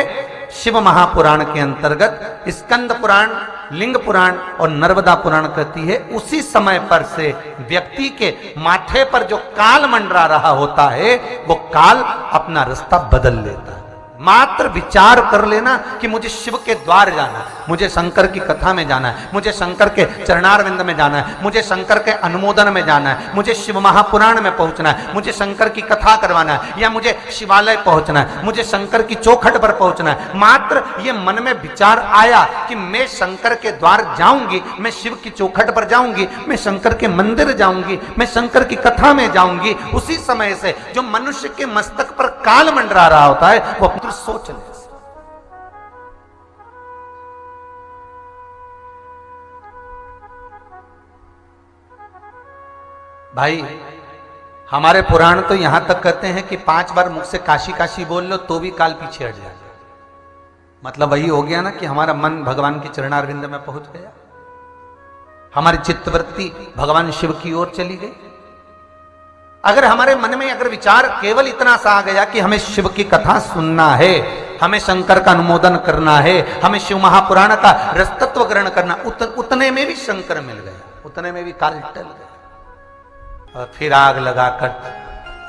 शिव महापुराण के अंतर्गत स्कंद पुराण, लिंग पुराण और नर्मदा पुराण कहती है, उसी समय पर से व्यक्ति के माथे पर जो काल मंडरा रहा होता है, वो काल अपना रास्ता बदल लेता है। मात्र विचार कर लेना कि मुझे शिव के द्वार जाना है, मुझे शंकर की कथा में जाना है, मुझे शंकर के चरणारविंद में जाना है, मुझे शंकर के अनुमोदन में जाना है, मुझे शिव महापुराण में पहुंचना है, मुझे शंकर की कथा करवाना है, या मुझे शिवालय पहुंचना है, मुझे शंकर की चौखट पर पहुंचना है। मात्र ये मन में विचार आया कि मैं शंकर के द्वार जाऊंगी, मैं शिव की चौखट पर जाऊंगी, मैं शंकर के मंदिर जाऊंगी, मैं शंकर की कथा में जाऊंगी, उसी समय से जो मनुष्य के मस्तक पर काल मंडरा रहा होता है वो सोच ले। भाई हमारे पुराण तो यहां तक कहते हैं कि 5 बार मुख से काशी काशी बोल लो तो भी काल पीछे हट जाए। मतलब वही हो गया ना कि हमारा मन भगवान की चरणारविंद में पहुंच गया, हमारी चित्तवृत्ति भगवान शिव की ओर चली गई। अगर हमारे मन में अगर विचार केवल इतना सा आ गया कि हमें शिव की कथा सुनना है, हमें शंकर का अनुमोदन करना है, हमें शिव महापुराण का रसतत्व ग्रहण करना, उतने में भी शंकर मिल गया, उतने में भी काल टल गया। और फिर आग लगाकर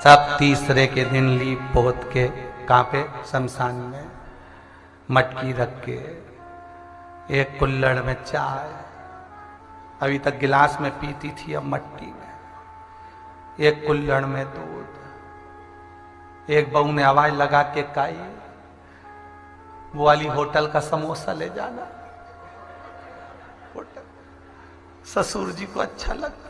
सब तीसरे के दिन लीप पोत के कहाँ पे, शमशान में मटकी रख के, एक कुल्हड़ में चाय, अभी तक गिलास में पीती थी अब मट्टी में, एक कुल्हड़ में दूध, एक बहू ने आवाज लगा के काई, वो वाली होटल का समोसा ले जाना। होटल ससुर जी को अच्छा लगता था,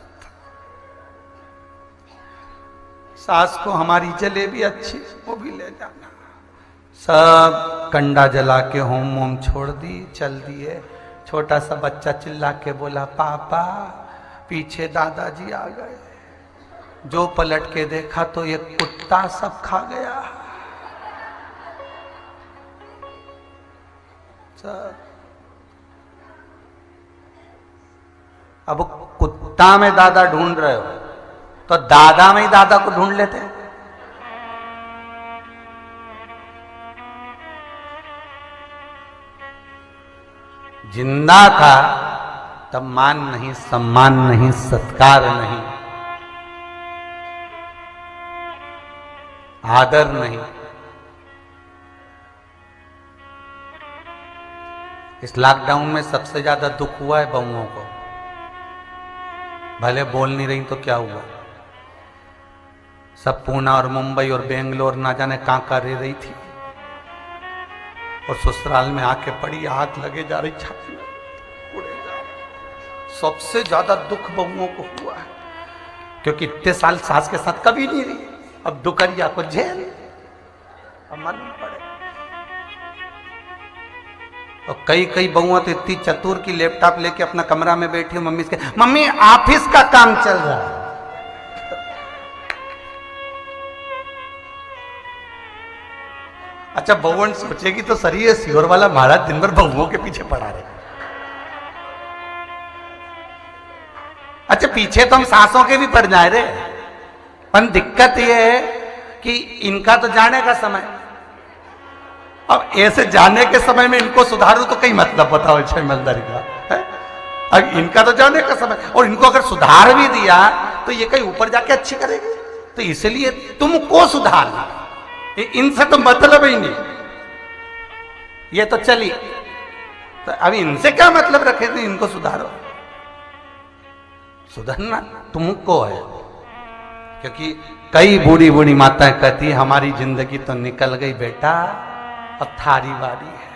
सास को हमारी जलेबी अच्छी, वो भी ले जाना। सब कंडा जला के होम वोम छोड़ दी, चल दिए। छोटा सा बच्चा चिल्ला के बोला, पापा पीछे दादाजी आ गए। जो पलट के देखा तो ये कुत्ता सब खा गया। सब अब कुत्ता में दादा ढूंढ रहे हो तो दादा में ही दादा को ढूंढ लेते। जिंदा था तब मान नहीं, सम्मान नहीं, सत्कार नहीं, आदर नहीं। इस लॉकडाउन में सबसे ज्यादा दुख हुआ है बहुओं को। भले बोल नहीं रही तो क्या हुआ, सब पूना और मुंबई और बेंगलोर ना जाने कहां कर रही थी, और ससुराल में आके पड़ी, आग लगे जा रही, छाती में उड़े जा रही। सबसे ज्यादा दुख बहुओं को हुआ है, क्योंकि इतने साल सास के साथ कभी नहीं रही, अब दुकरिया को झेल, अब मालूम पड़े। और कई कई बहुआ तो इतनी चतुर की लैपटॉप लेके अपना कमरा में बैठी हो, मम्मी से, मम्मी ऑफिस का काम चल रहा है। अच्छा बहुवन सोचेगी तो सही है, सियोर वाला महाराज दिन भर बहुओं के पीछे पड़ा रहे। अच्छा पीछे तो हम सासों के भी पड़ जाए रे, पर दिक्कत यह है कि इनका तो जाने का समय, अब ऐसे जाने के समय में इनको सुधारो तो कई मतलब बताओ छमलदारी का है? अब इनका तो जाने का समय, और इनको अगर सुधार भी दिया तो ये कहीं ऊपर जाके अच्छी करेगी, तो इसलिए तुमको सुधारना, इनसे तो मतलब ही नहीं। ये तो चली, तो अभी इनसे क्या मतलब रखे थे, इनको सुधारो। सुधरना तुमको है, क्योंकि कई बूढ़ी बूढ़ी माताएं कहती हमारी जिंदगी तो निकल गई बेटा, अब थारी बारी है,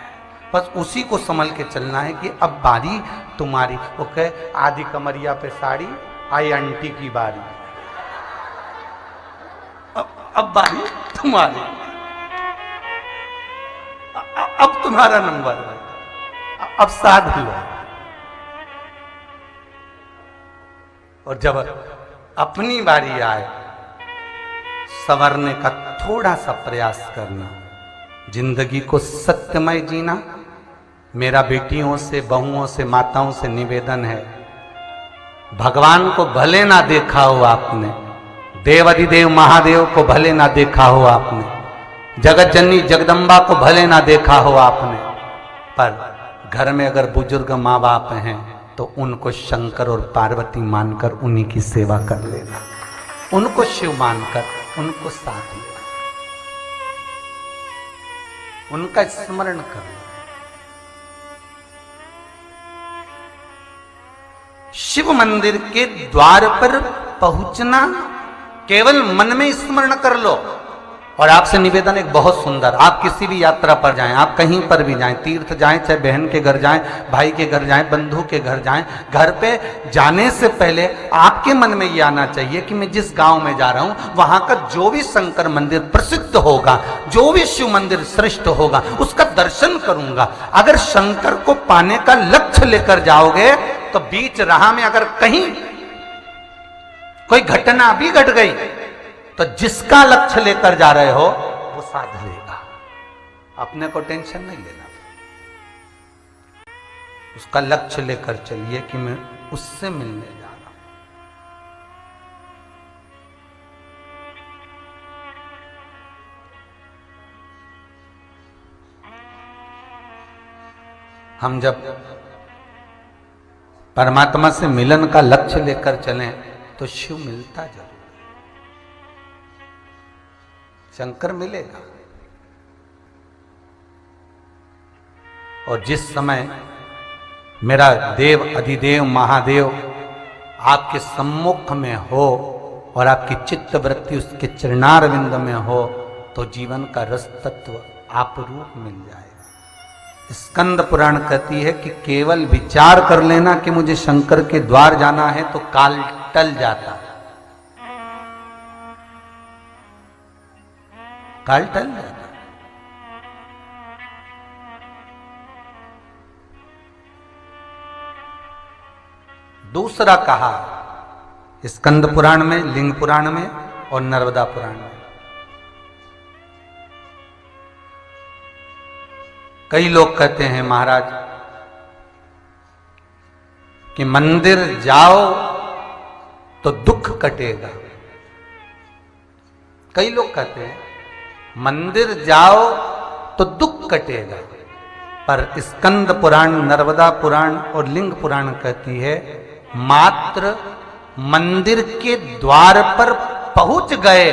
बस उसी को संभल के चलना है कि अब बारी तुम्हारी। वो कहे आधी कमरिया पे साड़ी, आई आंटी की बारी, अब बारी तुम्हारी, अब तुम्हारा नंबर है, अब साध लो। और जब अपनी बारी आए, संवरने का थोड़ा सा प्रयास करना, जिंदगी को सत्यमय जीना। मेरा बेटियों से, बहुओं से, माताओं से निवेदन है, भगवान को भले ना देखा हो आपने, देवाधिदेव महादेव को भले ना देखा हो आपने, जगत जननी जगदम्बा को भले ना देखा हो आपने, पर घर में अगर बुजुर्ग माँ बाप हैं तो उनको शंकर और पार्वती मानकर उन्हीं की सेवा कर लेना, उनको शिव मानकर उनको साथ लेना, उनका स्मरण करो। शिव मंदिर के द्वार पर पहुंचना, केवल मन में स्मरण कर लो। और आपसे निवेदन एक बहुत सुंदर, आप किसी भी यात्रा पर जाएं, आप कहीं पर भी जाएं, तीर्थ जाएं, चाहे बहन के घर जाएं, भाई के घर जाएं, बंधु के घर जाएं, घर पे जाने से पहले आपके मन में ये आना चाहिए कि मैं जिस गांव में जा रहा हूं वहां का जो भी शंकर मंदिर प्रसिद्ध होगा, जो भी शिव मंदिर श्रेष्ठ होगा, उसका दर्शन करूंगा। अगर शंकर को पाने का लक्ष्य लेकर जाओगे तो बीच राह में अगर कहीं कोई घटना भी घट गई तो जिसका लक्ष्य लेकर जा रहे हो वो साध लेगा, अपने को टेंशन नहीं लेना। उसका लक्ष्य लेकर चलिए कि मैं उससे मिलने जा रहा हूं। हम जब परमात्मा से मिलन का लक्ष्य लेकर चलें तो शिव मिलता जरूर। शंकर मिलेगा। और जिस समय मेरा देव अधिदेव महादेव आपके सम्मुख में हो और आपकी चित्त वृत्ति उसके चरणारविंद में हो तो जीवन का रस तत्व आप रूप मिल जाएगा। स्कंद पुराण कहती है कि केवल विचार कर लेना कि मुझे शंकर के द्वार जाना है तो काल टल जाता है, काल टल जाता है। दूसरा कहा स्कंद पुराण में, लिंग पुराण में और नर्मदा पुराण में। कई लोग कहते हैं महाराज कि मंदिर जाओ तो दुख कटेगा। कई लोग कहते हैं मंदिर जाओ तो दुख कटेगा, पर स्कंद पुराण, नर्मदा पुराण और लिंग पुराण कहती है मात्र मंदिर के द्वार पर पहुंच गए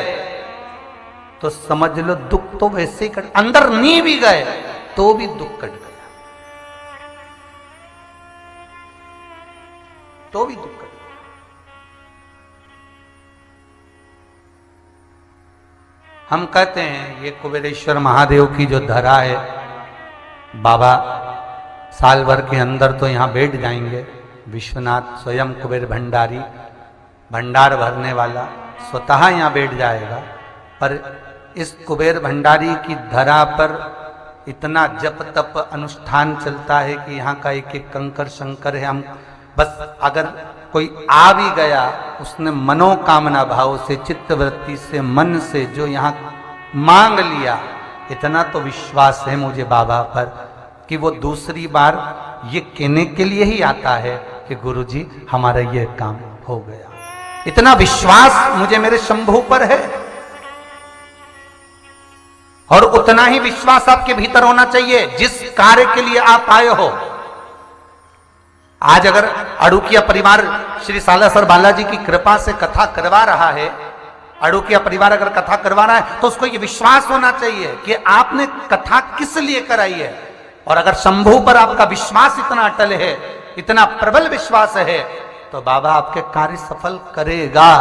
तो समझ लो दुख तो वैसे ही कट, अंदर नहीं भी गए तो भी दुख कट गया, तो भी दुख कट गया। हम कहते हैं ये कुबेरेश्वर महादेव की जो धरा है, बाबा साल भर के अंदर तो यहां बैठ जाएंगे। विश्वनाथ स्वयं कुबेर भंडारी, भंडार भरने वाला स्वतः यहां बैठ जाएगा। पर इस कुबेर भंडारी की धरा पर इतना जप तप अनुष्ठान चलता है कि यहाँ का एक एक कंकर शंकर है। हम बस अगर कोई आ भी गया, उसने मनोकामना भाव से, चित्तवृत्ति से, मन से जो यहाँ मांग लिया, इतना तो विश्वास है मुझे बाबा पर कि वो दूसरी बार ये कहने के लिए ही आता है कि गुरुजी हमारा ये काम हो गया। इतना विश्वास मुझे मेरे शंभू पर है। और उतना ही विश्वास आपके भीतर होना चाहिए जिस कार्य के लिए आप आए हो। आज अगर अड़ुकिया परिवार श्री सालासर बालाजी की कृपा से कथा करवा रहा है, अड़ुकिया परिवार अगर कथा करवा रहा है तो उसको ये विश्वास होना चाहिए कि आपने कथा किस लिए कराई है। और अगर शंभू पर आपका विश्वास इतना अटल है, इतना प्रबल विश्वास है, तो बाबा आपके कार्य सफल करेगा।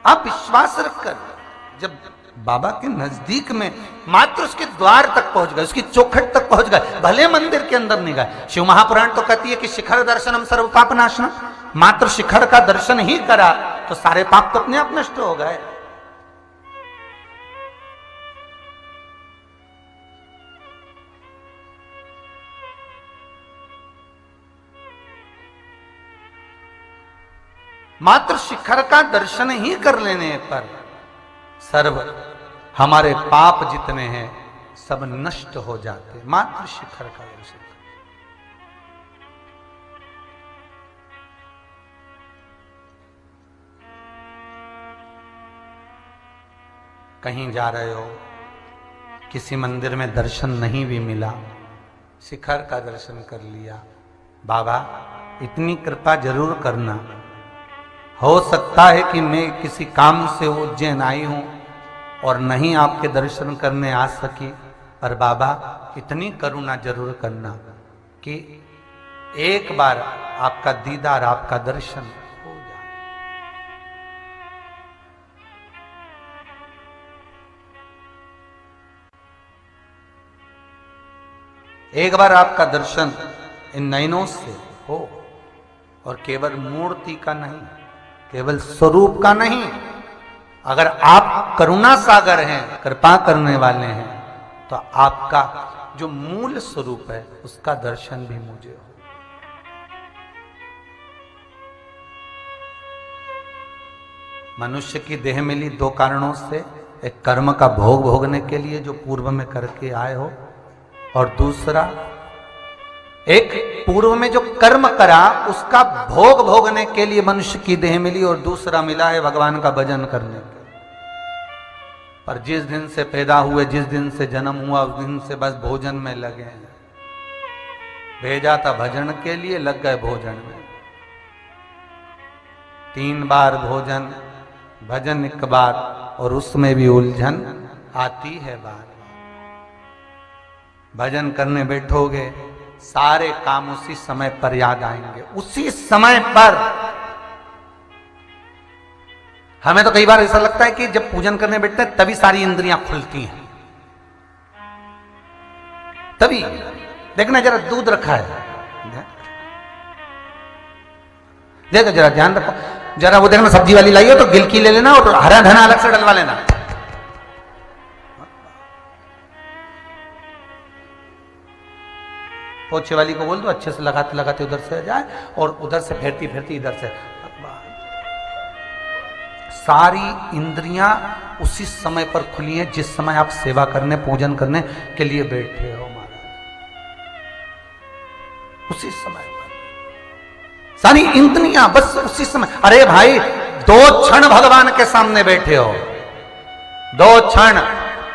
आप विश्वास रखकर जब बाबा के नजदीक में मात्र उसके द्वार तक पहुंच गए, उसकी चौखट तक पहुंच गए, भले मंदिर के अंदर नहीं गए। शिव महापुराण तो कहती है कि शिखर दर्शनम सर्व पाप नाशनम, मात्र शिखर का दर्शन ही करा तो सारे पाप तो अपने आप नष्ट हो गए। मात्र शिखर का दर्शन ही कर लेने पर सर्व हमारे पाप जितने हैं सब नष्ट हो जाते, मात्र शिखर का दर्शन। कहीं जा रहे हो, किसी मंदिर में दर्शन नहीं भी मिला, शिखर का दर्शन कर लिया, बाबा इतनी कृपा जरूर करना। हो सकता है कि मैं किसी काम से उज्जैन आई हूं और नहीं आपके दर्शन करने आ सकी, पर बाबा इतनी करुणा जरूर करना कि एक बार आपका दीदार, आपका दर्शन हो जाए। एक बार आपका दर्शन इन नयनों से हो, और केवल मूर्ति का नहीं, केवल स्वरूप का नहीं। अगर आप करुणा सागर हैं, कृपा करने वाले हैं, तो आपका जो मूल स्वरूप है उसका दर्शन भी मुझे हो। मनुष्य की देह मिली दो कारणों से, एक कर्म का भोग भोगने के लिए जो पूर्व में करके आए हो, और दूसरा एक पूर्व में जो कर्म करा उसका भोग भोगने के लिए मनुष्य की देह मिली, और दूसरा मिला है भगवान का भजन करने के। पर जिस दिन से पैदा हुए, जिस दिन से जन्म हुआ, उस दिन से बस भोजन में लगे हैं। भेजा था भजन के लिए, लग गए भोजन में। 3 बार भोजन, भजन 1 बार, और उसमें भी उलझन आती है बार। भजन करने बैठोगे, सारे काम उसी समय पर याद आएंगे, उसी समय पर। हमें तो कई बार ऐसा लगता है कि जब पूजन करने बैठते हैं तभी सारी इंद्रियां खुलती हैं, तभी। देखना जरा दूध रखा है, देखो जरा ध्यान रखो, जरा वो देखना सब्जी वाली लाई हो तो गिलकी ले लेना और हरा धना अलग से डलवा लेना। पोछे वाली को बोल दो अच्छे से लगाते लगाते उधर से जाए और उधर से फेरती फेरती इधर से। सारी इंद्रियां उसी समय पर खुली हैं जिस समय आप सेवा करने पूजन करने के लिए बैठे हो महाराज, उसी समय पर सारी इंद्रियां बस उसी समय। अरे भाई 2 क्षण भगवान के सामने बैठे हो, 2 क्षण,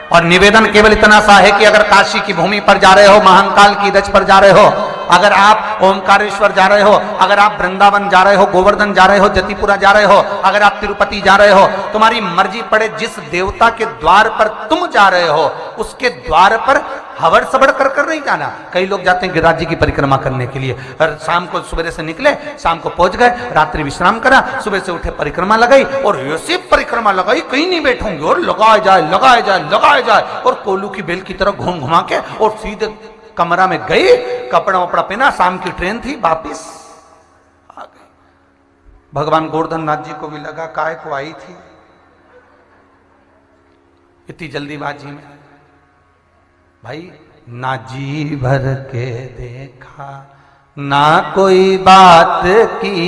और निवेदन केवल इतना सा है कि अगर काशी की भूमि पर जा रहे हो, महाकाल की दज पर जा रहे हो, अगर आप ओमकारेश्वर जा रहे हो, अगर आप वृंदावन जा रहे हो, गोवर्धन जा रहे हो, जतिपुरा जा रहे हो, अगर आप तिरुपति जा रहे हो, तुम्हारी मर्जी पड़े जिस देवता के द्वार पर तुम जा रहे हो उसके द्वार पर हवड़ सबड़ कर कर नहीं जाना। कई लोग जाते हैं गिरिराज जी की परिक्रमा करने के लिए, और शाम को सुबह से निकले, शाम को पहुंच गए, रात्रि विश्राम करा, सुबह से उठे परिक्रमा लगाई, और ऐसी परिक्रमा लगाई कहीं नहीं बैठूंगी, और लगाए जाए लगाए जाए लगाए जाए, और कोल्लू की बेल की तरह घूम घुमा के और सीधे कमरा में गई, कपड़ा वपड़ा पहना, शाम की ट्रेन थी, वापिस आ गई। भगवान गोवर्धन नाथ जी को भी लगा काय को आई थी इतनी जल्दीबाजी में। भाई ना जी भर के देखा ना कोई बात की,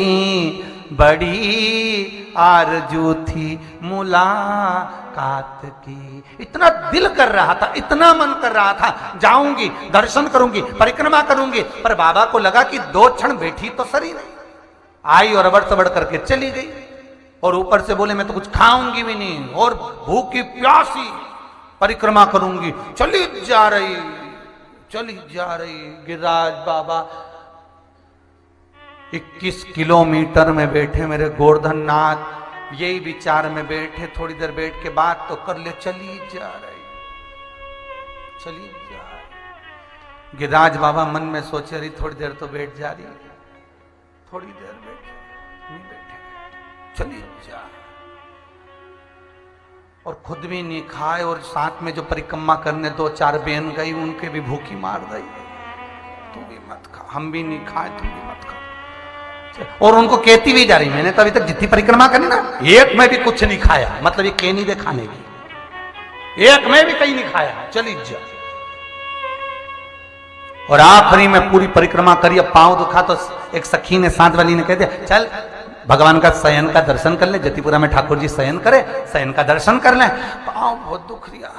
बड़ी आरजू थी मुलाकात की। इतना दिल कर रहा था, इतना मन कर रहा था, जाऊंगी दर्शन करूंगी परिक्रमा करूंगी, पर बाबा को लगा कि 2 क्षण बैठी तो सही नहीं, आई और अबड़ सबड़ करके चली गई, और ऊपर से बोले मैं तो कुछ खाऊंगी भी नहीं, और भूखी प्यासी परिक्रमा करूंगी। चली जा रही गिरिराज बाबा 21 किलोमीटर में बैठे मेरे गोवर्धन नाथ, यही विचार में बैठे, थोड़ी देर बैठ के बात तो कर ले, चली जा रही। गिरिराज बाबा मन में सोचे रही थोड़ी देर तो बैठ जा रही, थोड़ी देर बैठे नहीं बैठे, चली जा, और खुद भी नहीं खाए, और साथ में जो परिक्रमा करने 2-4 बहन गई उनके भी भूखी मार दी, तुम भी मत खा, हम भी नहीं खाए, तुम भी मत खा। और उनको कहती भी जा रही, मैंने तो अभी तक जितनी परिक्रमा करी ना, एक में भी कुछ नहीं खाया, मतलब ये कह नहीं दे खाने की, एक में भी कहीं नहीं खाया, चली जा। और आखिरी में पूरी परिक्रमा करी, अब पांव दुखा तो एक सखी ने, साथ वाली ने कह दिया चल भगवान का शयन का दर्शन कर ले, जतिपुरा में ठाकुर जी शयन करे, शयन का दर्शन कर ले। पांव बहुत दुख रिया,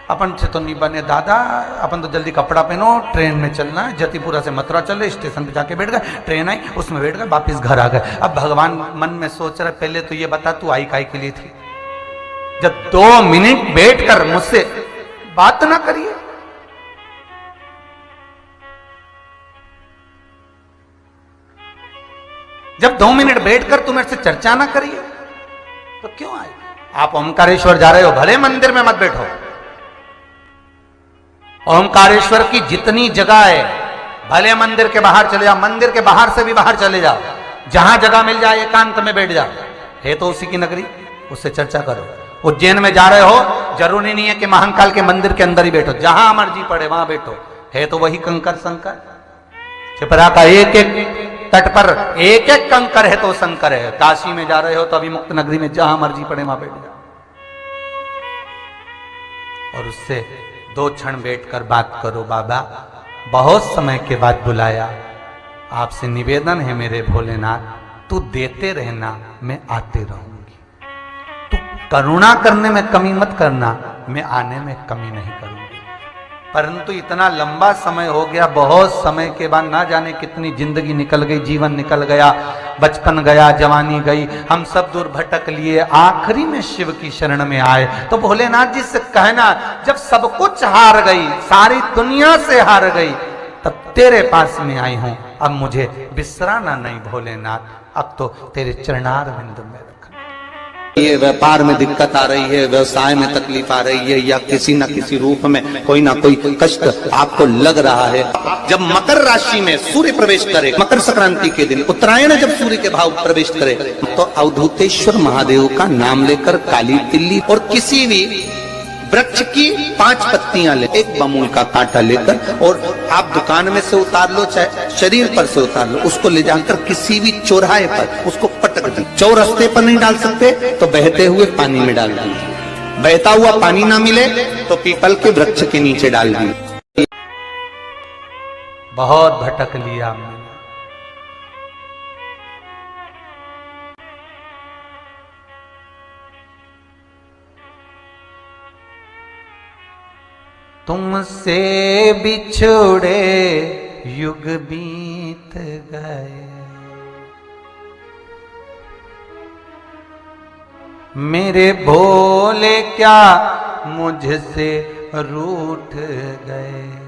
अपन से तो नहीं बने दादा, अपन तो जल्दी कपड़ा पहनो, ट्रेन में चलना है, जतिपुरा से मथुरा चले, स्टेशन पे जाके बैठ गए, ट्रेन आई उसमें बैठ गए, वापिस घर आ गए। अब भगवान मन में सोच रहे पहले तो ये बता तू आई काय के लिए थी, जब 2 मिनट बैठकर मुझसे बात ना करिए। जब 2 मिनट बैठकर तुम मेरे से चर्चा ना करिए तो क्यों आए? आप ओमकारेश्वर जा रहे हो, भले मंदिर में मत बैठो, ओमकारेश्वर की जितनी जगह है भले मंदिर के बाहर चले जाओ, मंदिर के बाहर से भी बाहर चले जाओ, जहां जगह मिल जाए एकांत में बैठ जाओ, है तो उसी की नगरी, उससे चर्चा करो। उज्जैन में जा रहे हो, जरूरी नहीं है कि महाकाल के मंदिर के अंदर ही बैठो, जहां मर्जी पड़े वहां बैठो, है तो वही कंकर शंकर। छिपरा का एक एक तट पर एक एक कंकर है तो शंकर है। काशी में जा रहे हो तो अभी मुक्त नगरी में जहां मर्जी पड़े वहां बैठ जाओ, और उससे 2 क्षण बैठकर बात करो। बाबा बहुत समय के बाद बुलाया, आपसे निवेदन है मेरे भोलेनाथ, तू देते रहना, मैं आते रहूंगी, तू करुणा करने में कमी मत करना, मैं आने में कमी नहीं करूंगी। परंतु इतना लंबा समय हो गया, बहुत समय के बाद ना जाने कितनी जिंदगी निकल गई, जीवन निकल गया, बचपन गया, जवानी गई, हम सब दूर भटक लिए, आखिरी में शिव की शरण में आए। तो भोलेनाथ जी से कहना, जब सब कुछ हार गई, सारी दुनिया से हार गई, तब तेरे पास में आई हूं। अब मुझे बिसराना नहीं भोलेनाथ, अब तो तेरे चरणार विंद में रखना। ये व्यापार में दिक्कत आ रही है, व्यवसाय में तकलीफ आ रही है, या किसी न किसी रूप में कोई ना कोई कष्ट आपको लग रहा है। जब मकर राशि में सूर्य प्रवेश करे, मकर संक्रांति के दिन, उत्तरायण जब सूर्य के भाव प्रवेश करे, तो अवधूतेश्वर महादेव का नाम लेकर काली तिल्ली और किसी भी वृक्ष की 5 पत्तियां ले, एक बमूल का कांटा लेकर, और आप दुकान में से उतार लो चाहे शरीर पर से उतार लो, उसको ले जाकर किसी भी चौराहे पर उसको पटक दी। चौरस्ते पर नहीं डाल सकते तो बहते हुए पानी में डाल दी। बहता हुआ पानी ना मिले तो पीपल के वृक्ष के नीचे डाल दी। बहुत भटक लिया मैंने, तुमसे बिछोड़े युग बीत गए, मेरे भोले क्या मुझसे रूठ गए।